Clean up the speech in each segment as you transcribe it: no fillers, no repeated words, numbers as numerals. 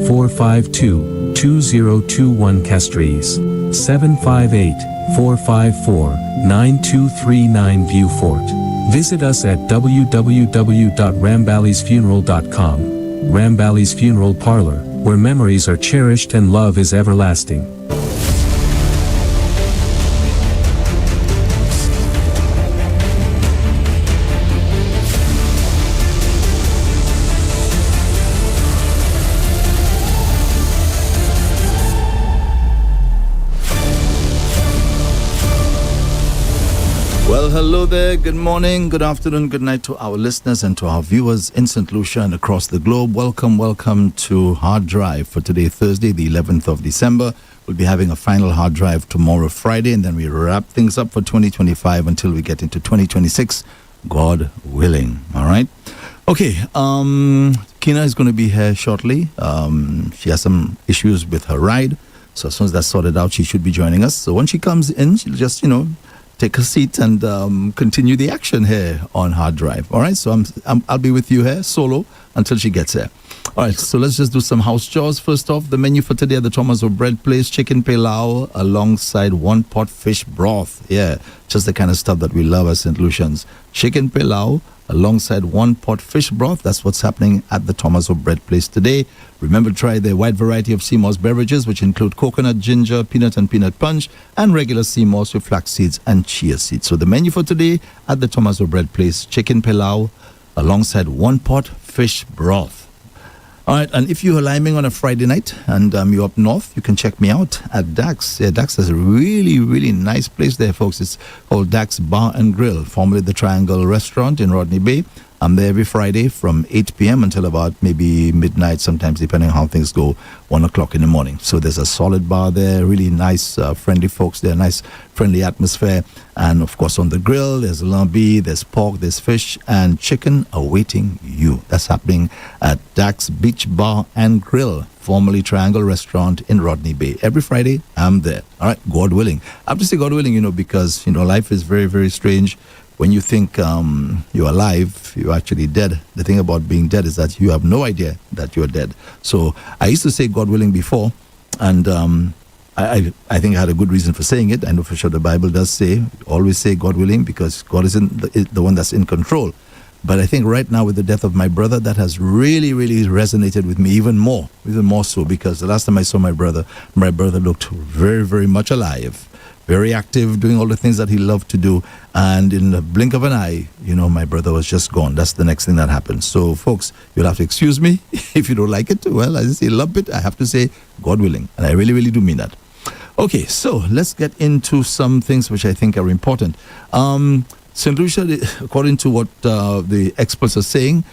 758-452-2021 Castries, 758-454-9239 Viewfort. Visit us at www.ramballiesfuneral.com. Ramballies Funeral Parlor, where memories are cherished and love is everlasting. Well, hello there. Good morning, good afternoon, good night to our listeners and to our viewers in St. Lucia and across the globe. Welcome to Hard Drive for today, Thursday, the 11th of December. We'll be having a final hard drive tomorrow, Friday, and then we wrap things up for 2025 until we get into 2026, God willing. All right? Okay, Kina is going to be here shortly. She has some issues with her ride, so as soon as that's sorted out, she should be joining us. So when she comes in, she'll just, take a seat and continue the action here on Hard Drive. All right, so I'll be with you here solo until she gets here. All right, so let's just do some house chores. First off, the menu for today at the Thomas O'Bread Place: chicken pilau alongside one pot fish broth. Yeah, just the kind of stuff that we love as St. Lucians. Chicken pilau alongside one pot fish broth. That's what's happening at the Thomas O'Bread Place today. Remember to try their wide variety of sea moss beverages, which include coconut, ginger, peanut and peanut punch, and regular sea moss with flax seeds and chia seeds. So the menu for today at the Thomas O'Bread Place: chicken pilau alongside one pot fish broth. All right, and if you're liming on a Friday night and you're up north, you can check me out at Dax. Yeah, Dax is a really, really nice place there, folks. It's called Dax Bar and Grill, formerly the Triangle Restaurant in Rodney Bay. I'm there every Friday from 8 p.m. until about maybe midnight, sometimes depending on how things go, 1 o'clock in the morning. So there's a solid bar there, really nice, friendly folks there, nice, friendly atmosphere. And of course, on the grill, there's lambi, there's pork, there's fish, and chicken awaiting you. That's happening at Dax Beach Bar and Grill, formerly Triangle Restaurant in Rodney Bay. Every Friday, I'm there. All right, God willing. I have to say God willing, because, life is very, very strange. When you think you're alive, you're actually dead. The thing about being dead is that you have no idea that you're dead. So I used to say God willing before, and I think I had a good reason for saying it. I know for sure the Bible does say, always say God willing, because God is the one that's in control. But I think right now with the death of my brother, that has really, really resonated with me even more so, because the last time I saw my brother looked very, very much alive. Very active, doing all the things that he loved to do. And in the blink of an eye, my brother was just gone. That's the next thing that happened. So, folks, you'll have to excuse me if you don't like it. Well, as I say, love it. I have to say, God willing. And I really, really do mean that. Okay, so let's get into some things which I think are important. St. Lucia, according to what the experts are saying,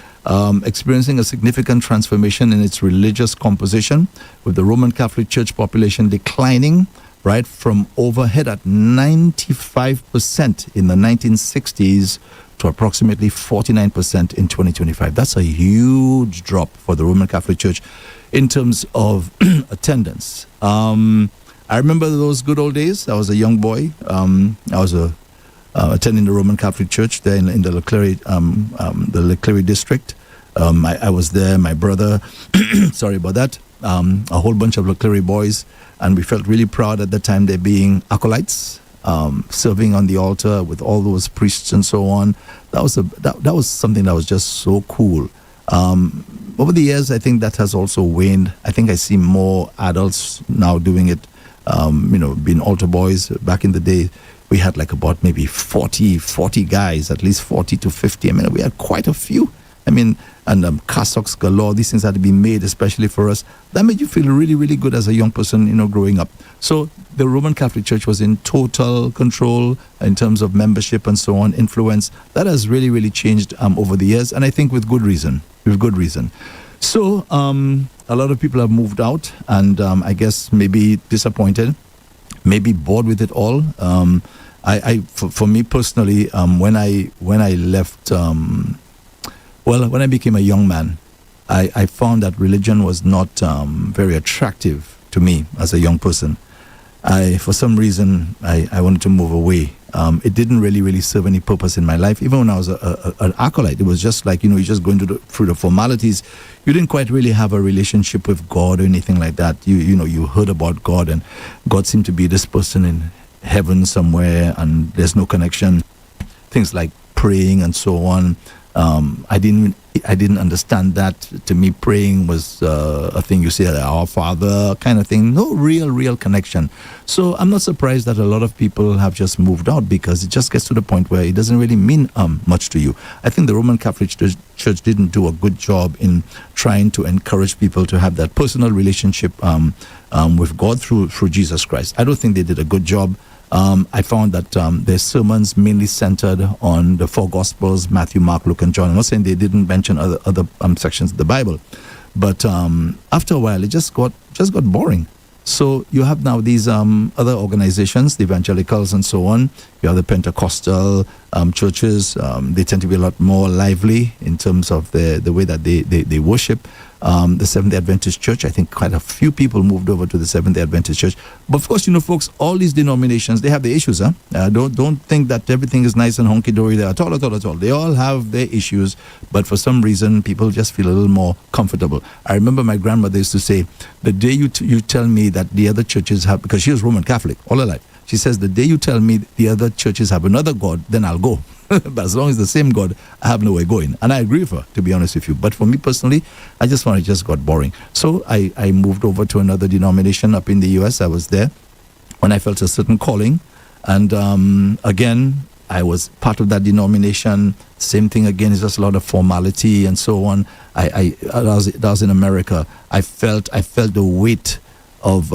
experiencing a significant transformation in its religious composition, with the Roman Catholic Church population declining, right, from overhead at 95% in the 1960s to approximately 49% in 2025. That's a huge drop for the Roman Catholic Church in terms of attendance. I remember those good old days. I was a young boy. I was attending the Roman Catholic Church there in the Leclerc district. I was there, my brother, sorry about that, a whole bunch of Leclerc boys, and we felt really proud at the time, there being acolytes serving on the altar with all those priests and so on. That was something that was just so cool. Over the years, I think that has also waned. I think I see more adults now doing it, being altar boys. Back in the day, we had like about maybe 40 guys, at least 40 to 50. We had quite a few. And cassocks galore, these things had to be made especially for us. That made you feel really, really good as a young person, growing up. So the Roman Catholic Church was in total control in terms of membership and so on, influence. That has really, really changed over the years, and I think with good reason. So a lot of people have moved out, and I guess maybe disappointed, maybe bored with it all. For me personally, when I left, when I became a young man, I found that religion was not very attractive to me as a young person. For some reason, I wanted to move away. It didn't really serve any purpose in my life. Even when I was an acolyte, it was just like, you just going through the formalities. You didn't quite really have a relationship with God or anything like that. You heard about God, and God seemed to be this person in heaven somewhere, and there's no connection. Things like praying and so on. I didn't understand that. To me, praying was a thing you say, our Father kind of thing. No real connection. So I'm not surprised that a lot of people have just moved out, because it just gets to the point where it doesn't really mean much to you. I think the Roman Catholic Church didn't do a good job in trying to encourage people to have that personal relationship with God through Jesus Christ. I don't think they did a good job. I found that their sermons mainly centered on the four Gospels: Matthew, Mark, Luke, and John. I'm not saying they didn't mention other sections of the Bible, but after a while, it just got boring. So you have now these other organizations, the evangelicals and so on. You have the Pentecostal churches. They tend to be a lot more lively in terms of the way that they worship. The Seventh-day Adventist Church, I think quite a few people moved over to the Seventh-day Adventist Church. But of course, folks, all these denominations, they have their issues. Don't think that everything is nice and honky-dory there at all. They all have their issues, but for some reason, people just feel a little more comfortable. I remember my grandmother used to say, the day you tell me that the other churches have, because she was Roman Catholic all her life, she says, the day you tell me the other churches have another God, then I'll go. But as long as the same God, I have no way going. And I agree with her, to be honest with you. But for me personally, I just found it just got boring. So I moved over to another denomination up in the US. I was there when I felt a certain calling. And again, I was part of that denomination. Same thing again, it's just a lot of formality and so on. I was in America. I felt the weight of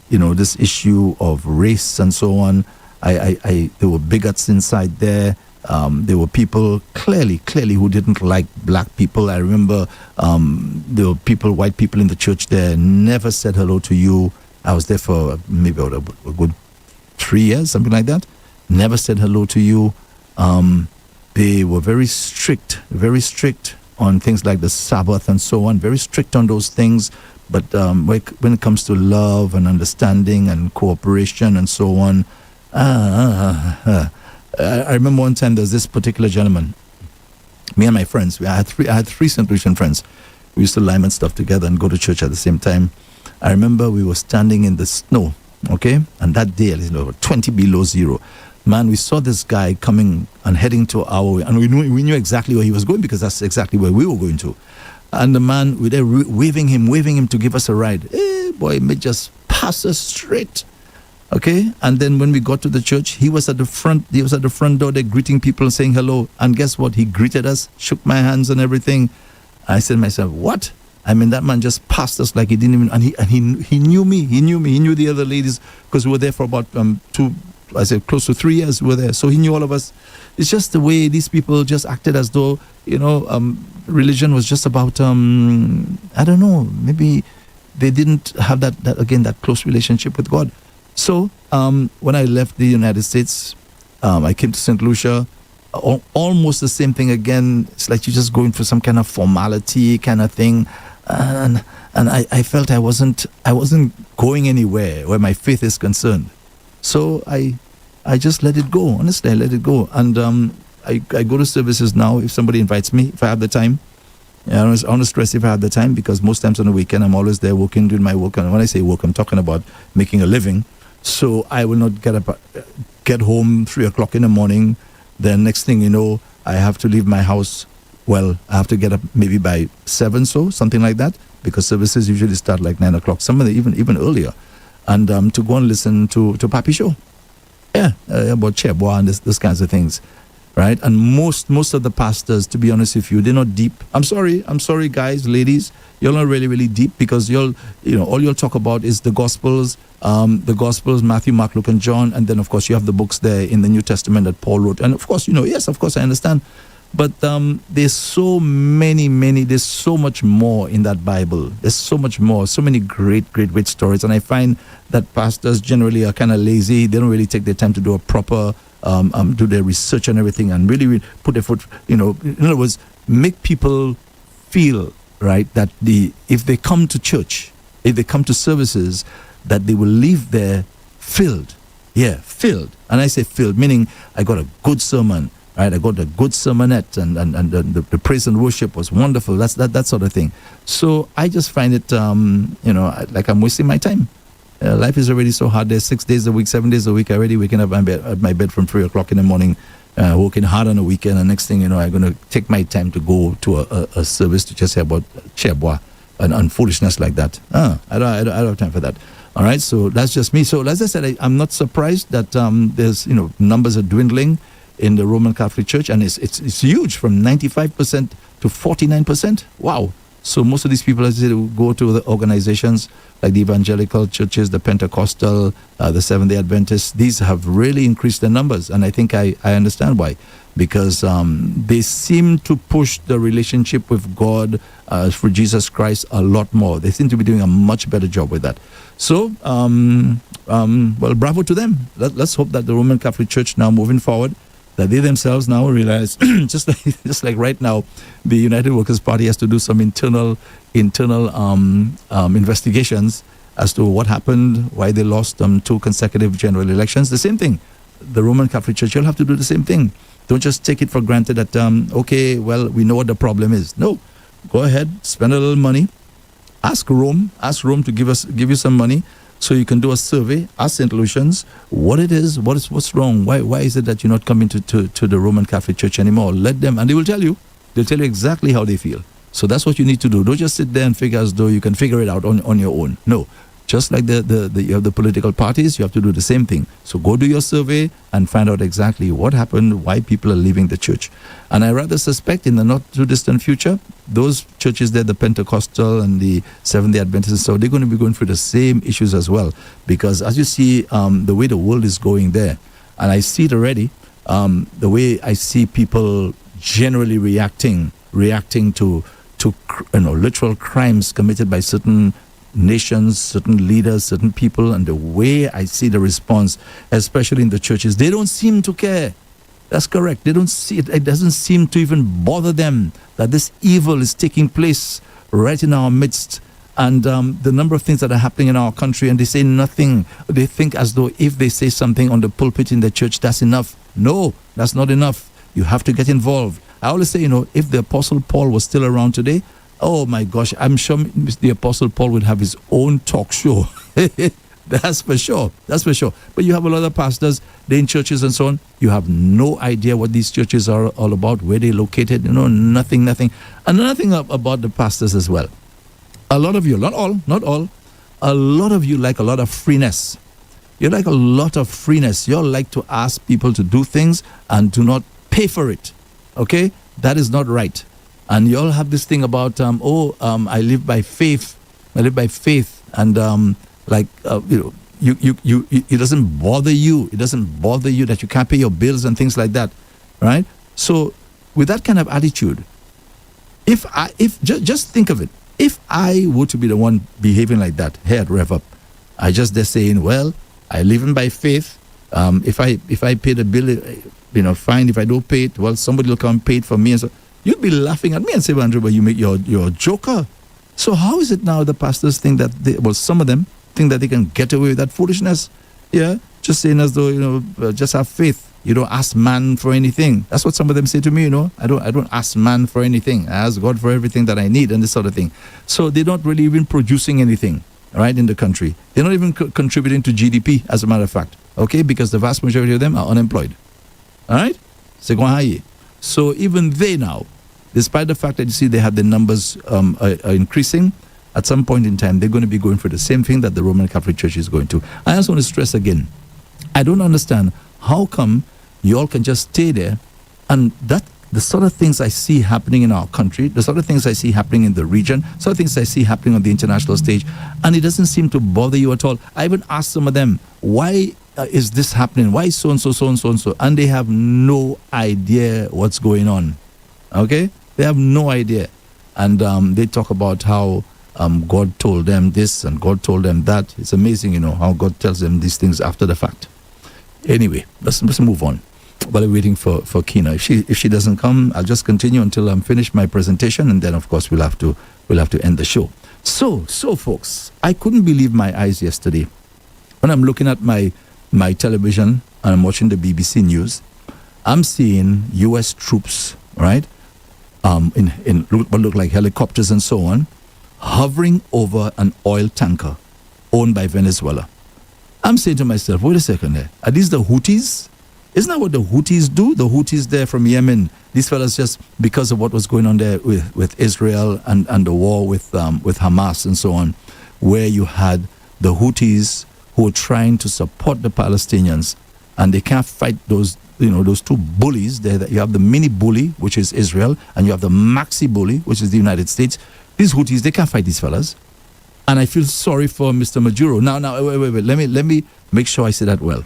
this issue of race and so on. There were bigots inside there. There were people clearly who didn't like black people. I remember there were white people in the church there, never said hello to you. I was there for maybe a good 3 years, something like that. Never said hello to you. They were very strict on things like the Sabbath and so on, very strict on those things. But when it comes to love and understanding and cooperation and so on, I remember one time there's this particular gentleman, me and my friends, I had three St. Lucian friends. We used to lime and stuff together and go to church at the same time. I remember we were standing in the snow, okay? And that day, 20 below zero. Man, we saw this guy coming and heading to our way. And we knew exactly where he was going, because that's exactly where we were going to. And the man, we were there waving him to give us a ride. Hey, boy, he may just pass us straight. Okay, and then when we got to the church, he was at the front door there greeting people, saying hello. And guess what? He greeted us, shook my hands and everything. I said to myself, what? I mean, that man just passed us like he didn't even, and he knew me. He knew the other ladies, because we were there for about close to 3 years we were there. So he knew all of us. It's just the way these people just acted as though, religion was just about, I don't know, maybe they didn't have that close relationship with God. So when I left the United States, I came to St. Lucia. Almost the same thing again. It's like you're just going through some kind of formality kind of thing, and I felt I wasn't going anywhere where my faith is concerned. So I just let it go. Honestly, I let it go, and I go to services now if somebody invites me, if I have the time. I want to stress if I have the time, because most times on the weekend I'm always there working, doing my work. And when I say work, I'm talking about making a living. So I will not get home 3 o'clock in the morning. Then next thing you know, I have to leave my house. Well, I have to get up maybe by 7, something like that, because services usually start like 9 o'clock, some of them even earlier. And to go and listen to Papi Show. Yeah, about Chebois and those kinds of things. Right? And most of the pastors, to be honest with you, they're not deep. I'm sorry, guys, ladies. You're not really deep, because all you'll talk about is the Gospels, Matthew, Mark, Luke, and John. And then, of course, you have the books there in the New Testament that Paul wrote. And, of course, yes, of course, I understand. But there's so many, there's so much more in that Bible. There's so much more, so many great stories. And I find that pastors generally are kind of lazy. They don't really take their time to do a proper do their research and everything, and really put their foot, in other words, make people feel, right, that if they come to church, if they come to services, that they will leave there filled, Yeah, filled. And I say filled, meaning I got a good sermon, right? I got a good sermonette, and the praise and worship was wonderful. That's that sort of thing. So I just find it, like I'm wasting my time. Life is already so hard. There's 6 days a week, 7 days a week. I already waking up at my bed from 3 o'clock in the morning, working hard on the weekend. And next thing you know, I'm going to take my time to go to a service to just hear about Chebois and foolishness like that. I don't have time for that. All right, so that's just me. So as I said, I'm not surprised that there's numbers are dwindling in the Roman Catholic Church, and it's huge, from 95% to 49%. Wow. So most of these people, as I said, go to the organizations like the evangelical churches, the Pentecostal, the Seventh-day Adventists. These have really increased their numbers, and I think I understand why. Because they seem to push the relationship with God for Jesus Christ a lot more. They seem to be doing a much better job with that. So, well, bravo to them. Let's hope that the Roman Catholic Church now moving forward, that they themselves now realize, just like right now, the United Workers' Party has to do some internal investigations as to what happened, why they lost 2 consecutive general elections. The same thing. The Roman Catholic Church, you'll have to do the same thing. Don't just take it for granted that, okay, well, we know what the problem is. No, go ahead, spend a little money. Ask Rome to give you some money so you can do a survey. Ask St. Lucians what it is, what's wrong. Why is it that you're not coming to the Roman Catholic Church anymore? Let them, and they will tell you. They'll tell you exactly how they feel. So that's what you need to do. Don't just sit there and figure as though you can figure it out on your own. No. Just like you have the political parties, you have to do the same thing. So go do your survey and find out exactly what happened, why people are leaving the church. And I rather suspect in the not too distant future, those churches there, the Pentecostal and the Seventh-day Adventists, so they're going to be going through the same issues as well. Because as you see, the way the world is going there, and I see it already, the way I see people generally reacting to literal crimes committed by certain nations, certain leaders, certain people, and the way I see the response, especially in the churches, they don't seem to care. That's correct. They don't see it. It doesn't seem to even bother them that this evil is taking place right in our midst. And the number of things that are happening in our country, and they say nothing. They think as though if they say something on the pulpit in the church, that's enough. No, that's not enough. You have to get involved. I always say, if the Apostle Paul was still around today, oh my gosh, I'm sure the Apostle Paul would have his own talk show. That's for sure. That's for sure. But you have a lot of pastors, they're in churches and so on. You have no idea what these churches are all about, where they're located. Nothing. And another thing about the pastors as well. A lot of you, not all, a lot of you like a lot of freeness. You like a lot of freeness. You all like to ask people to do things and do not pay for it. Okay? That is not right. And you all have this thing about, I live by faith. And it doesn't bother you. It doesn't bother you that you can't pay your bills and things like that, right? So with that kind of attitude, just think of it. If I were to be the one behaving like that here at Rev-Up, I just there saying, well, I live in by faith. If I pay the bill, fine. If I don't pay it, well, somebody will come pay it for me. And so you'd be laughing at me and say, well, Andrew, but you're a joker. So how is it now the pastors think that some of them think that they can get away with that foolishness? Yeah, just saying as though, just have faith. You don't ask man for anything. That's what some of them say to me, I don't ask man for anything. I ask God for everything that I need and this sort of thing. So they're not really even producing anything, right, in the country. They're not even contributing to GDP, as a matter of fact, okay, because the vast majority of them are unemployed. All right? So even they now, despite the fact that you see they have the numbers are increasing, at some point in time, they're going to be going for the same thing that the Roman Catholic Church is going to. I just want to stress again, I don't understand how come you all can just stay there, and that the sort of things I see happening in our country, the sort of things I see happening in the region, sort of things I see happening on the international stage, and it doesn't seem to bother you at all. I even asked some of them, why is this happening? Why so-and-so, so-and-so, and so? And they have no idea what's going on. Okay? They have no idea. And they talk about how God told them this and God told them that. It's amazing, how God tells them these things after the fact. Anyway, let's move on. While we're waiting for Kina, if she doesn't come, I'll just continue until I'm finished my presentation, and then of course we'll have to end the show. So folks, I couldn't believe my eyes yesterday when I'm looking at my my television and I'm watching the BBC News, I'm seeing U.S. troops, right, in what look like helicopters and so on, hovering over an oil tanker owned by Venezuela. I'm saying to myself, wait a second there. Are these the Houthis? Isn't that what the Houthis do? The Houthis there from Yemen. These fellas, just because of what was going on there with Israel and the war with Hamas and so on, where you had the Houthis who were trying to support the Palestinians, and they can't fight those two bullies. You have the mini bully, which is Israel, and you have the maxi bully, which is the United States. These Houthis, they can't fight these fellas. And I feel sorry for Mr. Maduro. Now, wait. Let me make sure I say that well.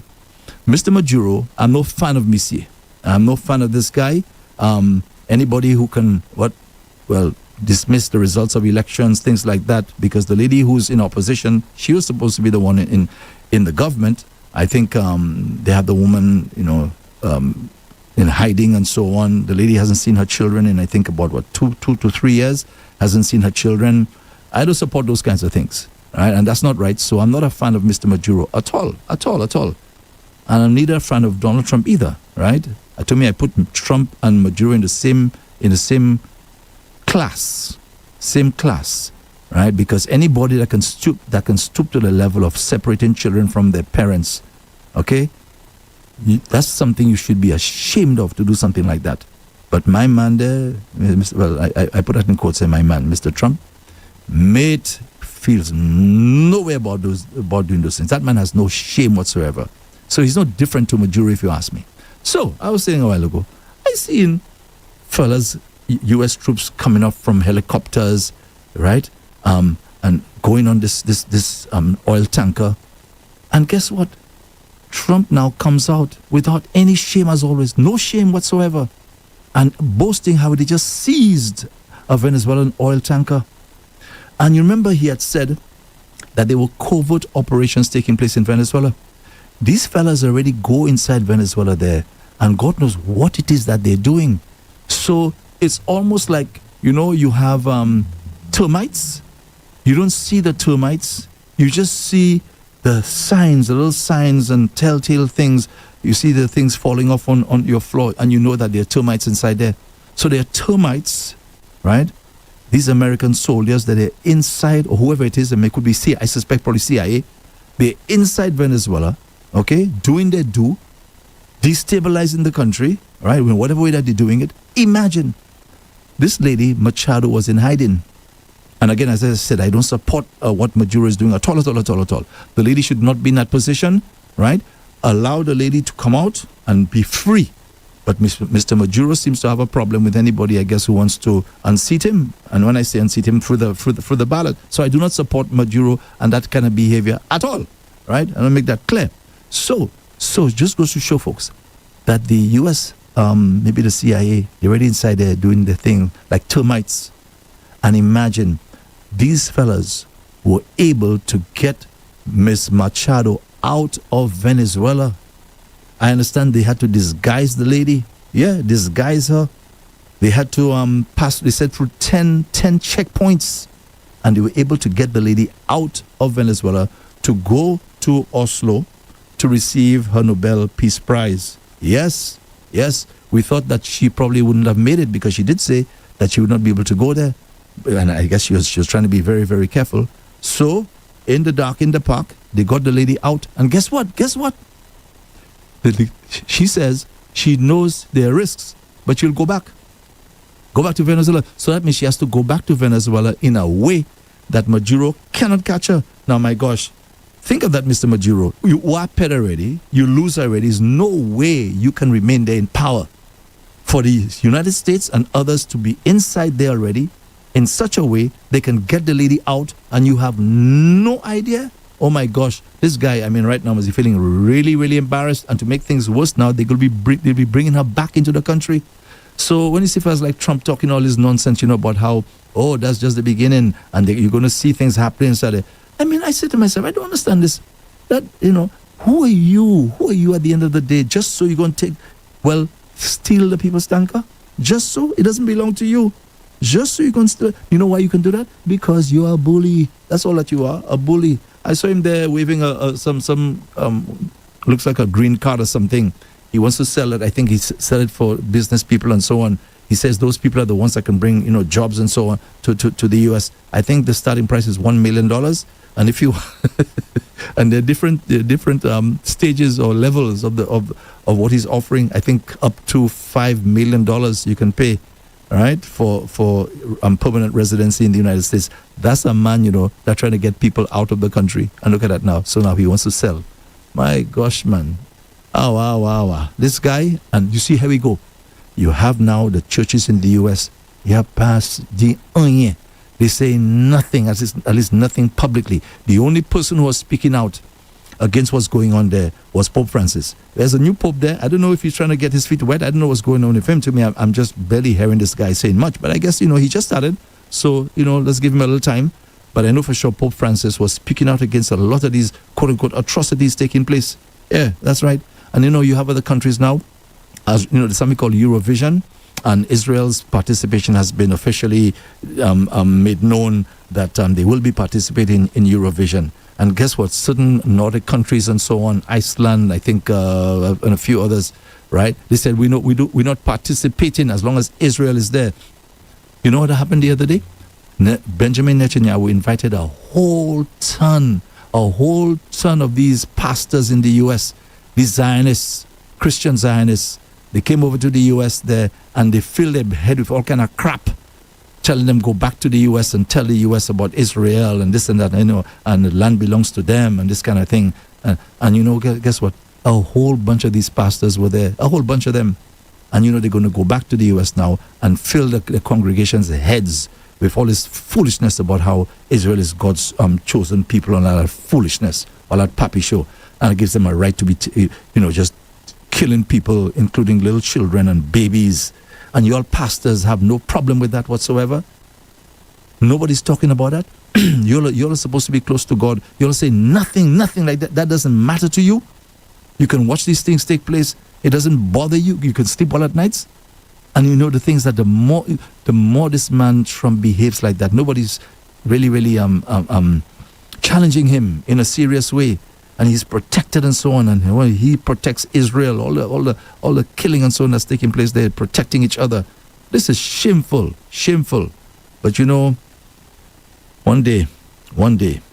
Mr. Maduro, I'm no fan of Monsieur. I'm no fan of this guy. Anybody who can, dismiss the results of elections, things like that, because the lady who's in opposition, she was supposed to be the one in the government. I think they have the woman, in hiding and so on. The lady hasn't seen her children in, I think, about, 2 to 3 years, hasn't seen her children. I don't support those kinds of things, right? And that's not right. So I'm not a fan of Mr. Maduro at all. And I'm neither a fan of Donald Trump either, right? To me, I put Trump and Maduro in the same class, right? Because anybody that can stoop to the level of separating children from their parents, okay, that's something you should be ashamed of, to do something like that. But my man there, I put that in quotes, my man, Mr. Trump, mate, feels no way about doing those things. That man has no shame whatsoever. So he's not different to Maduro, if you ask me. So I was saying a while ago, I seen fellas, U.S. troops coming up from helicopters, right, and going on this oil tanker, and guess what? Trump now comes out without any shame, as always, no shame whatsoever, and boasting how they just seized a Venezuelan oil tanker. And you remember he had said that there were covert operations taking place in Venezuela. These fellas already go inside Venezuela there, and God knows what it is that they're doing. So it's almost like, you have termites. You don't see the termites. You just see the signs, the little signs and telltale things. You see the things falling off on your floor, and you know that there are termites inside there. So there are termites, right? These American soldiers that are inside, or whoever it is, and it could be CIA, I suspect probably CIA, they're inside Venezuela, okay, doing their due, destabilizing the country, right, in whatever way that they're doing it. Imagine, this lady, Machado, was in hiding. And again, as I said, I don't support what Maduro is doing at all. The lady should not be in that position, right? Allow the lady to come out and be free. But Mr. Maduro seems to have a problem with anybody, I guess, who wants to unseat him. And when I say unseat him, through the ballot. So I do not support Maduro and that kind of behavior at all, right? And I'll make that clear. So it just goes to show, folks, that the U.S., maybe the CIA, they're already inside there doing the thing like termites. And imagine, these fellas were able to get Miss Machado out of Venezuela. I understand they had to disguise the lady. Yeah, disguise her. They had to pass, they said, through 10 checkpoints. And they were able to get the lady out of Venezuela to go to Oslo to receive her Nobel Peace Prize. Yes, we thought that she probably wouldn't have made it, because she did say that she would not be able to go there. And I guess she was trying to be very, very careful. So, in the dark, in the park, they got the lady out. And guess what? She says she knows there are risks, but she'll go back to Venezuela. So that means she has to go back to Venezuela in a way that Maduro cannot catch her. Now, my gosh, think of that, Mr. Maduro. You are pet already. You lose already. There's no way you can remain there in power. For the United States and others to be inside there already in such a way they can get the lady out, and you have no idea. Oh my gosh, this guy, right now, is he feeling really, really embarrassed? And to make things worse now, they'll be bringing her back into the country. So when you see fellas like Trump talking all this nonsense, about how, that's just the beginning, and you're going to see things happening inside there. I said to myself, I don't understand this. That, who are you? Who are you at the end of the day? Just so you're going to steal the people's tanker? Just so? It doesn't belong to you. Just so you can steal. You know why you can do that? Because you are a bully. That's all that you are, a bully. I saw him there waving some looks like a green card or something. He wants to sell it. I think sell it for business people and so on. He says those people are the ones that can bring, jobs and so on to the US. I think the starting price is $1 million. And if you and there are different stages or levels of what he's offering. I think up to $5 million you can pay, right, for permanent residency in the United States. That's a man, that's trying to get people out of the country. And look at that now. So now he wants to sell. My gosh, man. Oh, wow. This guy, and you see how we go. You have now the churches in the US. You have passed the onion. They say nothing, at least nothing publicly. The only person who was speaking out against what's going on there was Pope Francis. There's a new Pope there. I don't know if he's trying to get his feet wet. I don't know what's going on with him. To me, I'm just barely hearing this guy saying much. But I guess, he just started. So, let's give him a little time. But I know for sure Pope Francis was speaking out against a lot of these, quote-unquote, atrocities taking place. Yeah, that's right. And, you have other countries now. As there's something called Eurovision, and Israel's participation has been officially made known that they will be participating in Eurovision. And guess what? Certain Nordic countries and so on, Iceland, I think, and a few others, right? They said we're not participating as long as Israel is there. You know what happened the other day? Benjamin Netanyahu invited a whole ton of these pastors in the U.S., these Zionists, Christian Zionists. They came over to the U.S. there and they filled their head with all kind of crap, telling them go back to the U.S. and tell the U.S. about Israel and this and that, and the land belongs to them and this kind of thing. And guess what? A whole bunch of these pastors were there, a whole bunch of them. And they're going to go back to the U.S. now and fill the congregation's heads with all this foolishness about how Israel is God's chosen people and all that foolishness, all that pappy show. And it gives them a right to be, just killing people, including little children and babies. And you all pastors have no problem with that whatsoever. Nobody's talking about that. You're supposed to be close to God. You'll say nothing like that. That doesn't matter to you. You can watch these things take place. It doesn't bother you. You can sleep well at nights. And the things that the more this man Trump behaves like that, nobody's really challenging him in a serious way. And he's protected and so on, and he protects Israel. All the killing and so on that's taking place there, protecting each other. This is shameful. But one day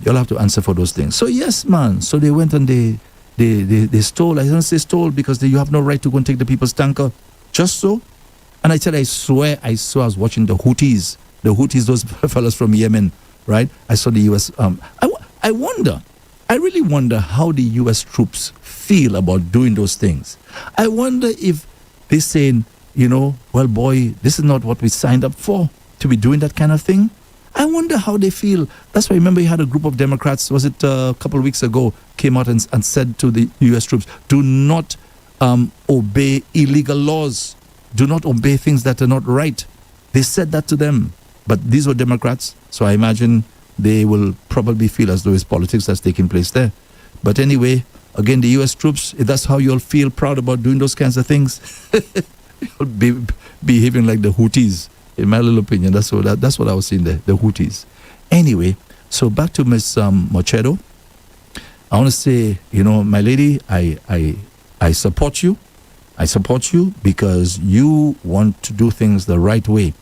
you'll have to answer for those things. So yes, man. So they went and they stole. I don't say stole because you have no right to go and take the people's tanker. Just so. And I swear I was watching the Houthis, those fellas from Yemen, right? I saw the U.S. I really wonder how the U.S. troops feel about doing those things. I wonder if they're saying, well, boy, this is not what we signed up for, to be doing that kind of thing. I wonder how they feel. That's why I remember you had a group of Democrats, was it a couple of weeks ago, came out and said to the U.S. troops, do not obey illegal laws. Do not obey things that are not right. They said that to them. But these were Democrats, so I imagine they will probably feel as though it's politics that's taking place there. But anyway, again, the U.S. troops, if that's how you'll feel proud about doing those kinds of things, you'll be behaving like the Houthis, in my little opinion. That's what I was seeing there, the Houthis. Anyway, so back to Miss Mochedo. I want to say, my lady, I support you. I support you because you want to do things the right way.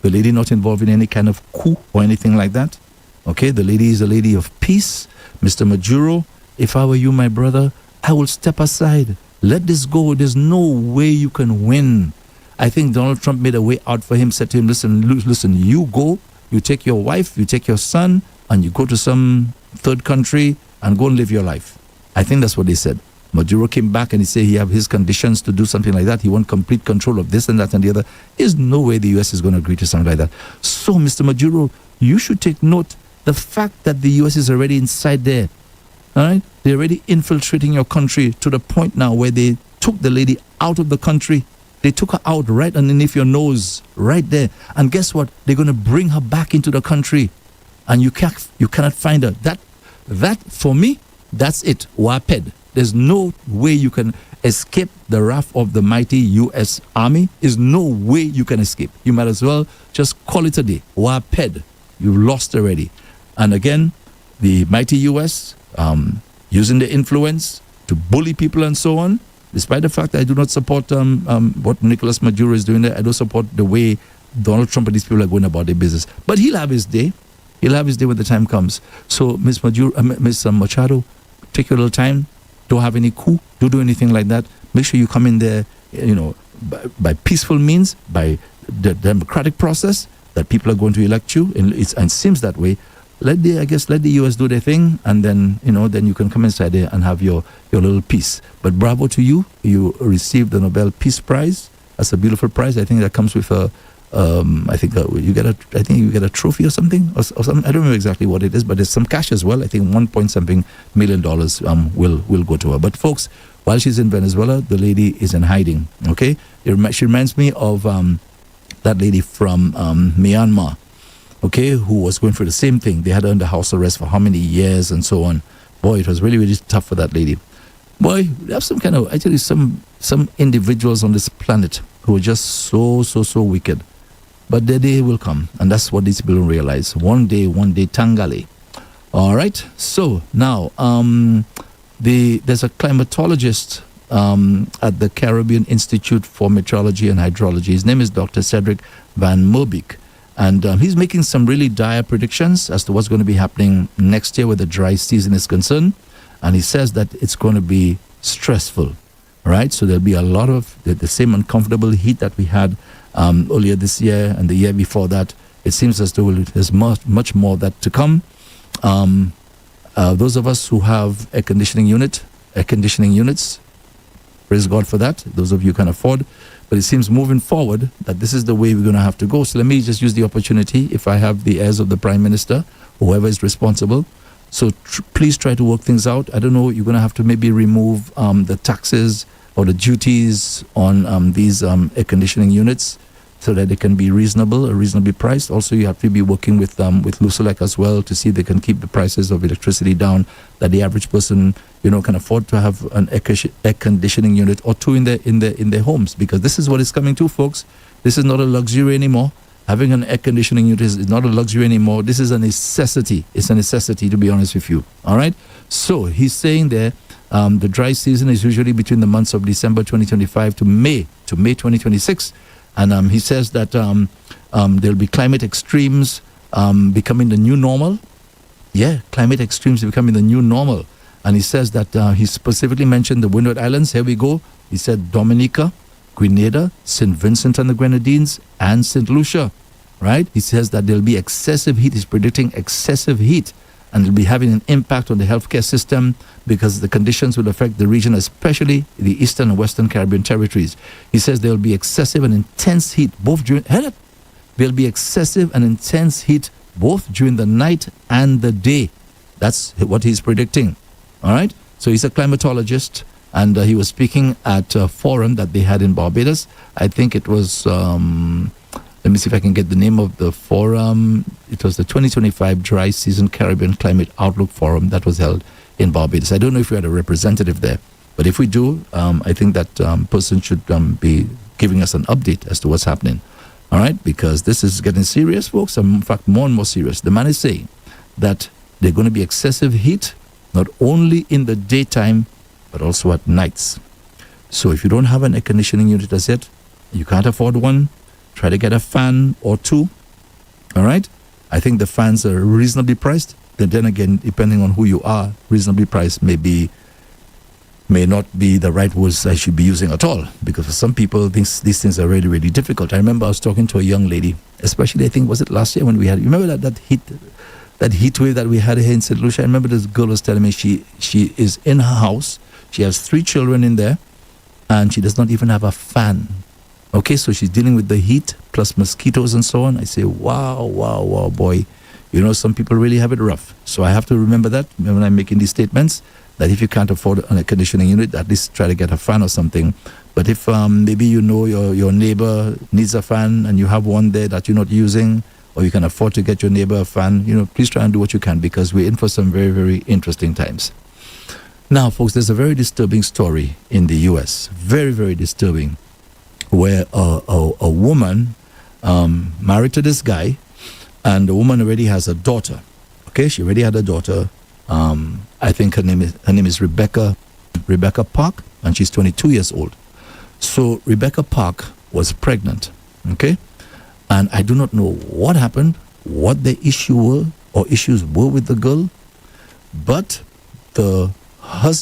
The lady not involved in any kind of coup or anything like that. Okay, the lady is a lady of peace. Mr. Maduro, if I were you, my brother, I will step aside. Let this go. There's no way you can win. I think Donald Trump made a way out for him, said to him, listen, you go, you take your wife, you take your son, and you go to some third country and go and live your life. I think that's what they said. Maduro came back and he said he have his conditions to do something like that. He wants complete control of this and that and the other. There's no way the U.S. is going to agree to something like that. So, Mr. Maduro, you should take note. The fact that the U.S. is already inside there, all right? They're already infiltrating your country to the point now where they took the lady out of the country. They took her out right underneath your nose, right there. And guess what? They're going to bring her back into the country. And you cannot find her. That for me, that's it. Waped. There's no way you can escape the wrath of the mighty U.S. Army. There's no way you can escape. You might as well just call it a day. Waped. You've lost already. And again, the mighty U.S., using the influence, to bully people and so on. Despite the fact that I do not support what Nicolas Maduro is doing there, I don't support the way Donald Trump and these people are going about their business. But he'll have his day. He'll have his day when the time comes. So, Miss Machado, take your little time. Don't have any coup. Don't do anything like that. Make sure you come in there, by peaceful means, by the democratic process that people are going to elect you. And it seems that way. Let the US do their thing, and then then you can come inside there and have your little peace. But bravo to you! You received the Nobel Peace Prize. That's a beautiful prize. I think that comes with a. I think you get a trophy or something or something. I don't know exactly what it is, but there's some cash as well. I think $1 million will go to her. But folks, while she's in Venezuela, the lady is in hiding. Okay, she reminds me of that lady from Myanmar. Okay, who was going through the same thing. They had her under house arrest for how many years and so on. Boy, it was really, really tough for that lady. Boy, we have some individuals on this planet who are just so wicked. But their day will come, and that's what these people don't realize. One day, Tangale. All right, so now there's a climatologist at the Caribbean Institute for Meteorology and Hydrology. His name is Dr. Cedric Van Merbeek. And he's making some really dire predictions as to what's going to be happening next year where the dry season is concerned. And he says that it's going to be stressful, right? So there'll be a lot of the same uncomfortable heat that we had earlier this year and the year before that. It seems as though there's much more of that to come. Those of us who have air conditioning units, praise God for that. Those of you who can afford. But it seems moving forward that this is the way we're going to have to go. So let me just use the opportunity, if I have the heirs of the Prime Minister, whoever is responsible. So please try to work things out. I don't know, you're going to have to maybe remove the taxes or the duties on these air conditioning units so that they can be reasonably priced. Also, you have to be working with Lusolec as well to see if they can keep the prices of electricity down, that the average person can afford to have an air conditioning unit or two in their homes, because this is what it's coming to, folks. This is not a luxury anymore. Having an air conditioning unit is not a luxury anymore. This is a necessity. It's a necessity, to be honest with you. All right. So he's saying there, the dry season is usually between the months of December 2025 to May 2026. And he says that there'll be climate extremes becoming the new normal. Yeah, climate extremes becoming the new normal. And he says that he specifically mentioned the Windward Islands. Here we go. He said Dominica, Grenada, St. Vincent and the Grenadines, and St. Lucia. Right? He says that there'll be excessive heat. He's predicting excessive heat. And it'll be having an impact on the healthcare system because the conditions will affect the region, especially the Eastern and Western Caribbean territories. He says there'll be excessive and intense heat there'll be excessive and intense heat both during the night and the day. That's what he's predicting. All right? So he's a climatologist, and he was speaking at a forum that they had in Barbados. I think it was... let me see if I can get the name of the forum. It was the 2025 Dry Season Caribbean Climate Outlook Forum that was held in Barbados. I don't know if we had a representative there, but if we do, I think that person should be giving us an update as to what's happening. All right, because this is getting serious, folks. In fact, more and more serious. The man is saying that there's going to be excessive heat, not only in the daytime, but also at nights. So if you don't have an air conditioning unit as yet, you can't afford one, try to get a fan or two. All right? I think the fans are reasonably priced. Then again, depending on who you are, reasonably priced may not be the right words I should be using at all. Because for some people, these things are really, really difficult. I remember I was talking to a young lady, especially I think, was it last year when we had, you remember that heat wave that we had here in St. Lucia? I remember this girl was telling me she is in her house. She has 3 children in there, and she does not even have a fan. Okay, so she's dealing with the heat plus mosquitoes and so on. I say, wow, boy. Some people really have it rough. So I have to remember that when I'm making these statements, that if you can't afford an air conditioning unit, at least try to get a fan or something. But if maybe your neighbor needs a fan and you have one there that you're not using, or you can afford to get your neighbor a fan, please try and do what you can, because we're in for some very, very interesting times. Now, folks, there's a very disturbing story in the U.S. Very, very disturbing, where a woman married to this guy, and the woman already has a daughter. Okay, she already had a daughter. I think her name is Rebecca Rebecca Park, and she's 22 years old. So Rebecca Park was pregnant, okay? And I do not know what happened, what the issues were with the girl, but the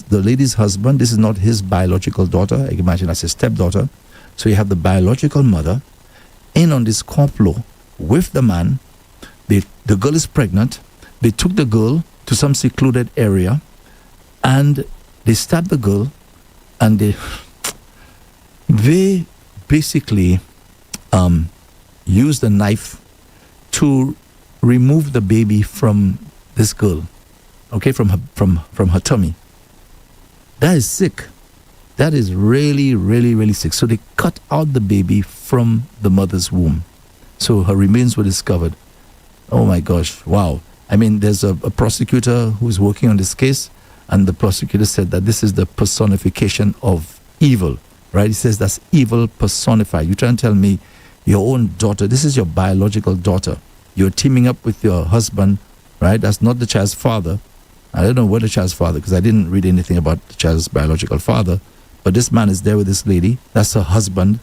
lady's husband, this is not his biological daughter, I can imagine that's his stepdaughter. So you have the biological mother in on this complot with the man. The girl is pregnant. They took the girl to some secluded area and they stabbed the girl, and they basically used a knife to remove the baby from this girl, okay, from her tummy. That is sick. That is really, really, really sick. So they cut out the baby from the mother's womb. So her remains were discovered. Oh my gosh, wow. I mean, there's a prosecutor who's working on this case, and the prosecutor said that this is the personification of evil, right? He says that's evil personified. You try and tell me your own daughter, this is your biological daughter. You're teaming up with your husband, right? That's not the child's father. I don't know what the child's father, because I didn't read anything about the child's biological father. But this man is there with this lady. That's her husband.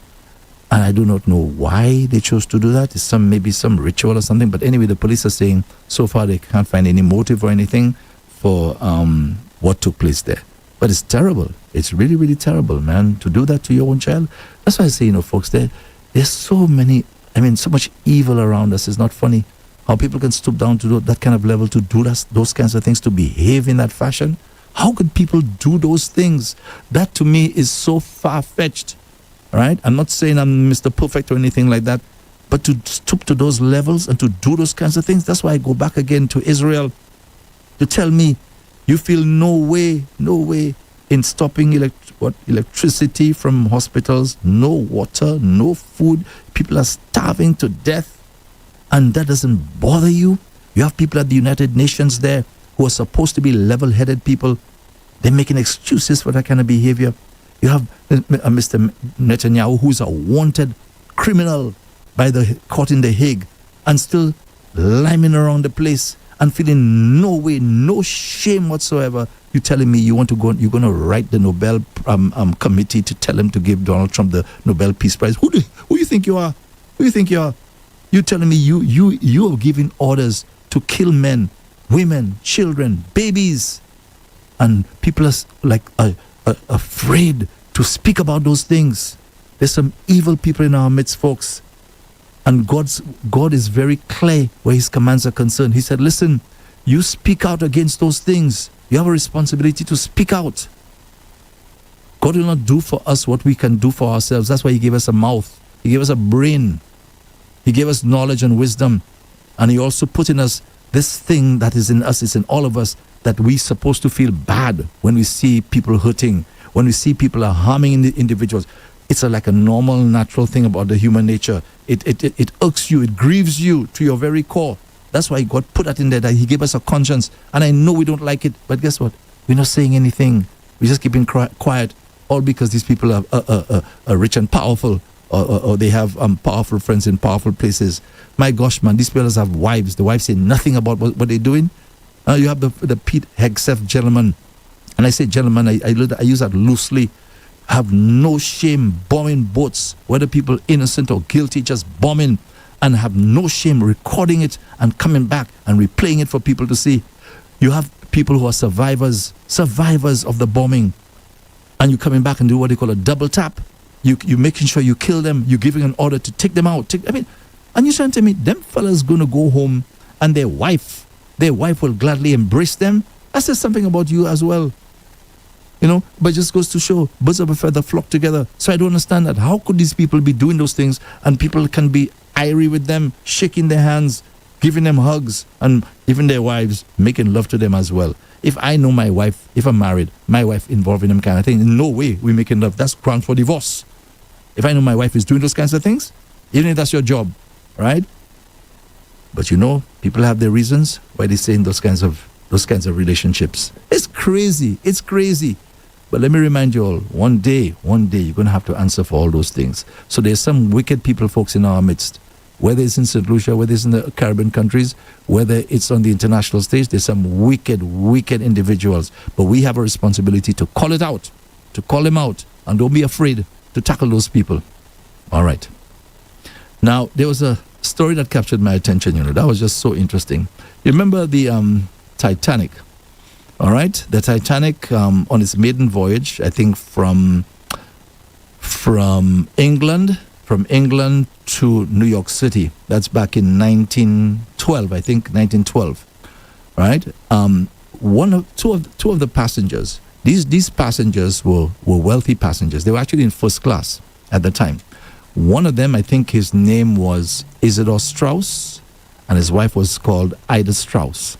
And I do not know why they chose to do that. It's maybe some ritual or something. But anyway, the police are saying so far they can't find any motive or anything for what took place there. But it's terrible. It's really, really terrible, man, to do that to your own child. That's why I say, folks, there's so much evil around us. It's not funny how people can stoop down to that kind of level, to do those kinds of things, to behave in that fashion. How could people do those things? That to me is so far-fetched, right? I'm not saying I'm Mr. Perfect or anything like that, but to stoop to those levels and to do those kinds of things, that's why I go back again to Israel to tell me you feel no way in stopping electricity from hospitals, no water, no food. People are starving to death, and that doesn't bother you. You have people at the United Nations there who are supposed to be level-headed people. They're making excuses for that kind of behavior. You have Mr. Netanyahu, who's a wanted criminal by the court in The Hague, and still liming around the place and feeling no shame whatsoever. You're telling me you're going to write the Nobel committee to tell him to give Donald Trump the Nobel Peace Prize? Who you think you are? Who you think you are? You're telling me you are giving orders to kill men, women, children, babies, and people are afraid to speak about those things. There's some evil people in our midst, folks, and God is very clear where His commands are concerned. He said, "Listen, you speak out against those things. You have a responsibility to speak out." God will not do for us what we can do for ourselves. That's why He gave us a mouth. He gave us a brain. He gave us knowledge and wisdom, and He also put in us this thing that is in us, is in all of us, that we're supposed to feel bad when we see people hurting, when we see people are harming the individuals. It's like a normal, natural thing about the human nature. It irks you, it grieves you to your very core. That's why God put that in there, that He gave us a conscience. And I know we don't like it, but guess what? We're not saying anything. We're just keeping quiet, all because these people are rich and powerful, or they have powerful friends in powerful places. My gosh, man, these fellas have wives. The wives say nothing about what they're doing. You have the Pete Hegseth gentleman, and I say gentleman, I use that loosely, have no shame bombing boats, whether people innocent or guilty, just bombing, and have no shame recording it and coming back and replaying it for people to see. You have people who are survivors of the bombing, and you're coming back and do what they call a double tap. You're making sure you kill them. You're giving an order to take them out. And you're saying to me, them fellas going to go home and their wife will gladly embrace them. That says something about you as well. But it just goes to show, birds of a feather flock together. So I don't understand that. How could these people be doing those things and people can be irie with them, shaking their hands, giving them hugs, and even their wives making love to them as well? If I know my wife, if I'm married, my wife involved in them kind of thing, in no way we making love. That's grounds for divorce. If I know my wife is doing those kinds of things, even if that's your job, right? But people have their reasons why they stay in those kinds of relationships. It's crazy. But let me remind you all, one day, you're going to have to answer for all those things. So there's some wicked people, folks, in our midst. whether it's in St. Lucia, whether it's in the Caribbean countries, whether it's on the international stage. There's some wicked, wicked individuals. But we have a responsibility to call it out, to call them out, and don't be afraid to tackle those people. All right. Now, there was a story that captured my attention, that was just so interesting. You remember the Titanic, all right? The Titanic on its maiden voyage, I think from England to New York City. That's back in 1912, I think, 1912, right? Two of the passengers, these passengers were wealthy passengers. They were actually in first class at the time. One of them, I think his name was Isidor Strauss, and his wife was called Ida Strauss,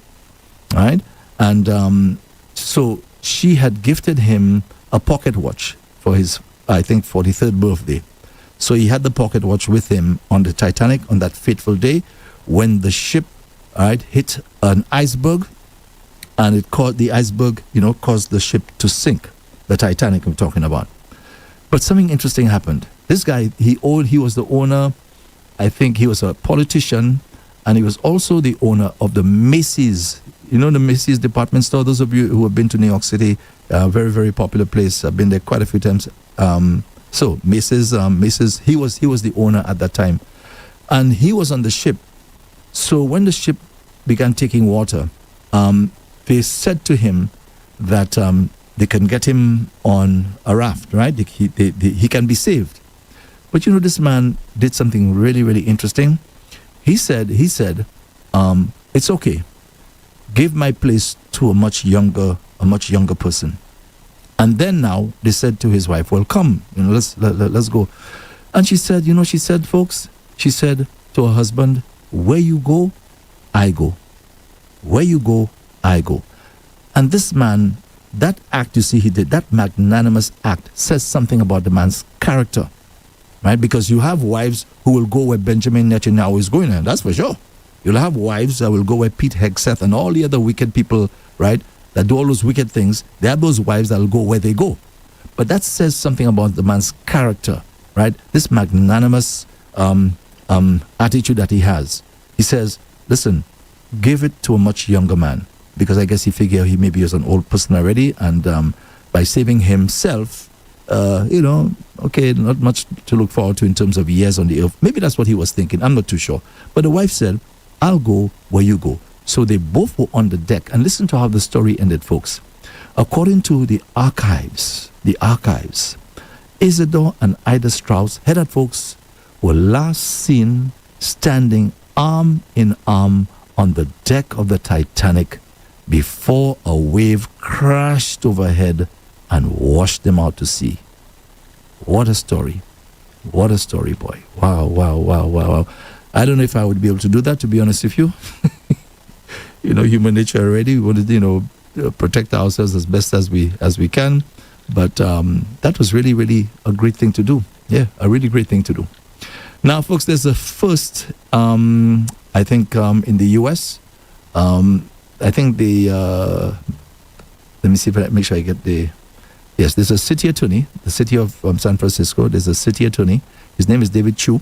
right? And so she had gifted him a pocket watch for his, I think, 43rd birthday. So he had the pocket watch with him on the Titanic on that fateful day when the ship, right, hit an iceberg, and it caused the iceberg, caused the ship to sink, the Titanic I'm talking about. But something interesting happened. This guy, he was the owner, I think he was a politician, and he was also the owner of the Macy's, the Macy's department store. Those of you who have been to New York City, very, very popular place. I've been there quite a few times. So Macy's, he was the owner at that time. And he was on the ship. So when the ship began taking water, they said to him that they can get him on a raft, right? He can be saved. But this man did something really, really interesting. He said, it's okay. Give my place to a much younger person. And then now they said to his wife, well, come, let's go. And she said, folks, she said to her husband, where you go, I go. Where you go, I go. And this man, that act you see he did, that magnanimous act, says something about the man's character. Right? Because you have wives who will go where Benjamin Netanyahu is going, and that's for sure. You'll have wives that will go where Pete Hegseth and all the other wicked people, right, that do all those wicked things. They have those wives that will go where they go. But that says something about the man's character, right? This magnanimous attitude that he has. He says, listen, give it to a much younger man. Because I guess he figured he maybe was an old person already, and by saving himself, okay, not much to look forward to in terms of years on the earth. Maybe that's what he was thinking. I'm not too sure. But the wife said, I'll go where you go. So they both were on the deck. And listen to how the story ended, folks. According to the archives, Isidore and Ida Strauss, headed folks, were last seen standing arm in arm on the deck of the Titanic before a wave crashed overhead and washed them out to sea. What a story. What a story, boy. Wow. I don't know if I would be able to do that, to be honest with you. Human nature already. We want to, protect ourselves as best as we can. But that was really, really a great thing to do. Yeah, a really great thing to do. Now, folks, there's a first, I think, in the U.S. I think let me see if I make sure I get the... Yes, there's a city attorney, the city of San Francisco. There's a city attorney. His name is David Chu.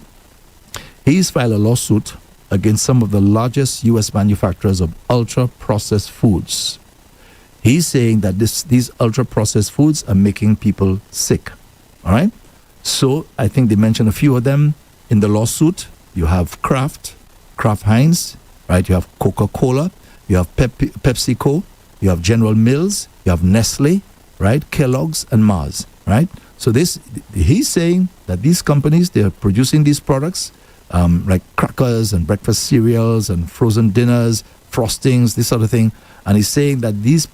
He's filed a lawsuit against some of the largest U.S. manufacturers of ultra-processed foods. He's saying that these ultra-processed foods are making people sick. All right? So I think they mentioned a few of them in the lawsuit. You have Kraft Heinz, right? You have Coca-Cola. You have PepsiCo. You have General Mills. You have Nestle, right? Kellogg's and Mars, right? So he's saying that these companies, they're producing these products like crackers and breakfast cereals and frozen dinners, frostings, this sort of thing. And he's saying that these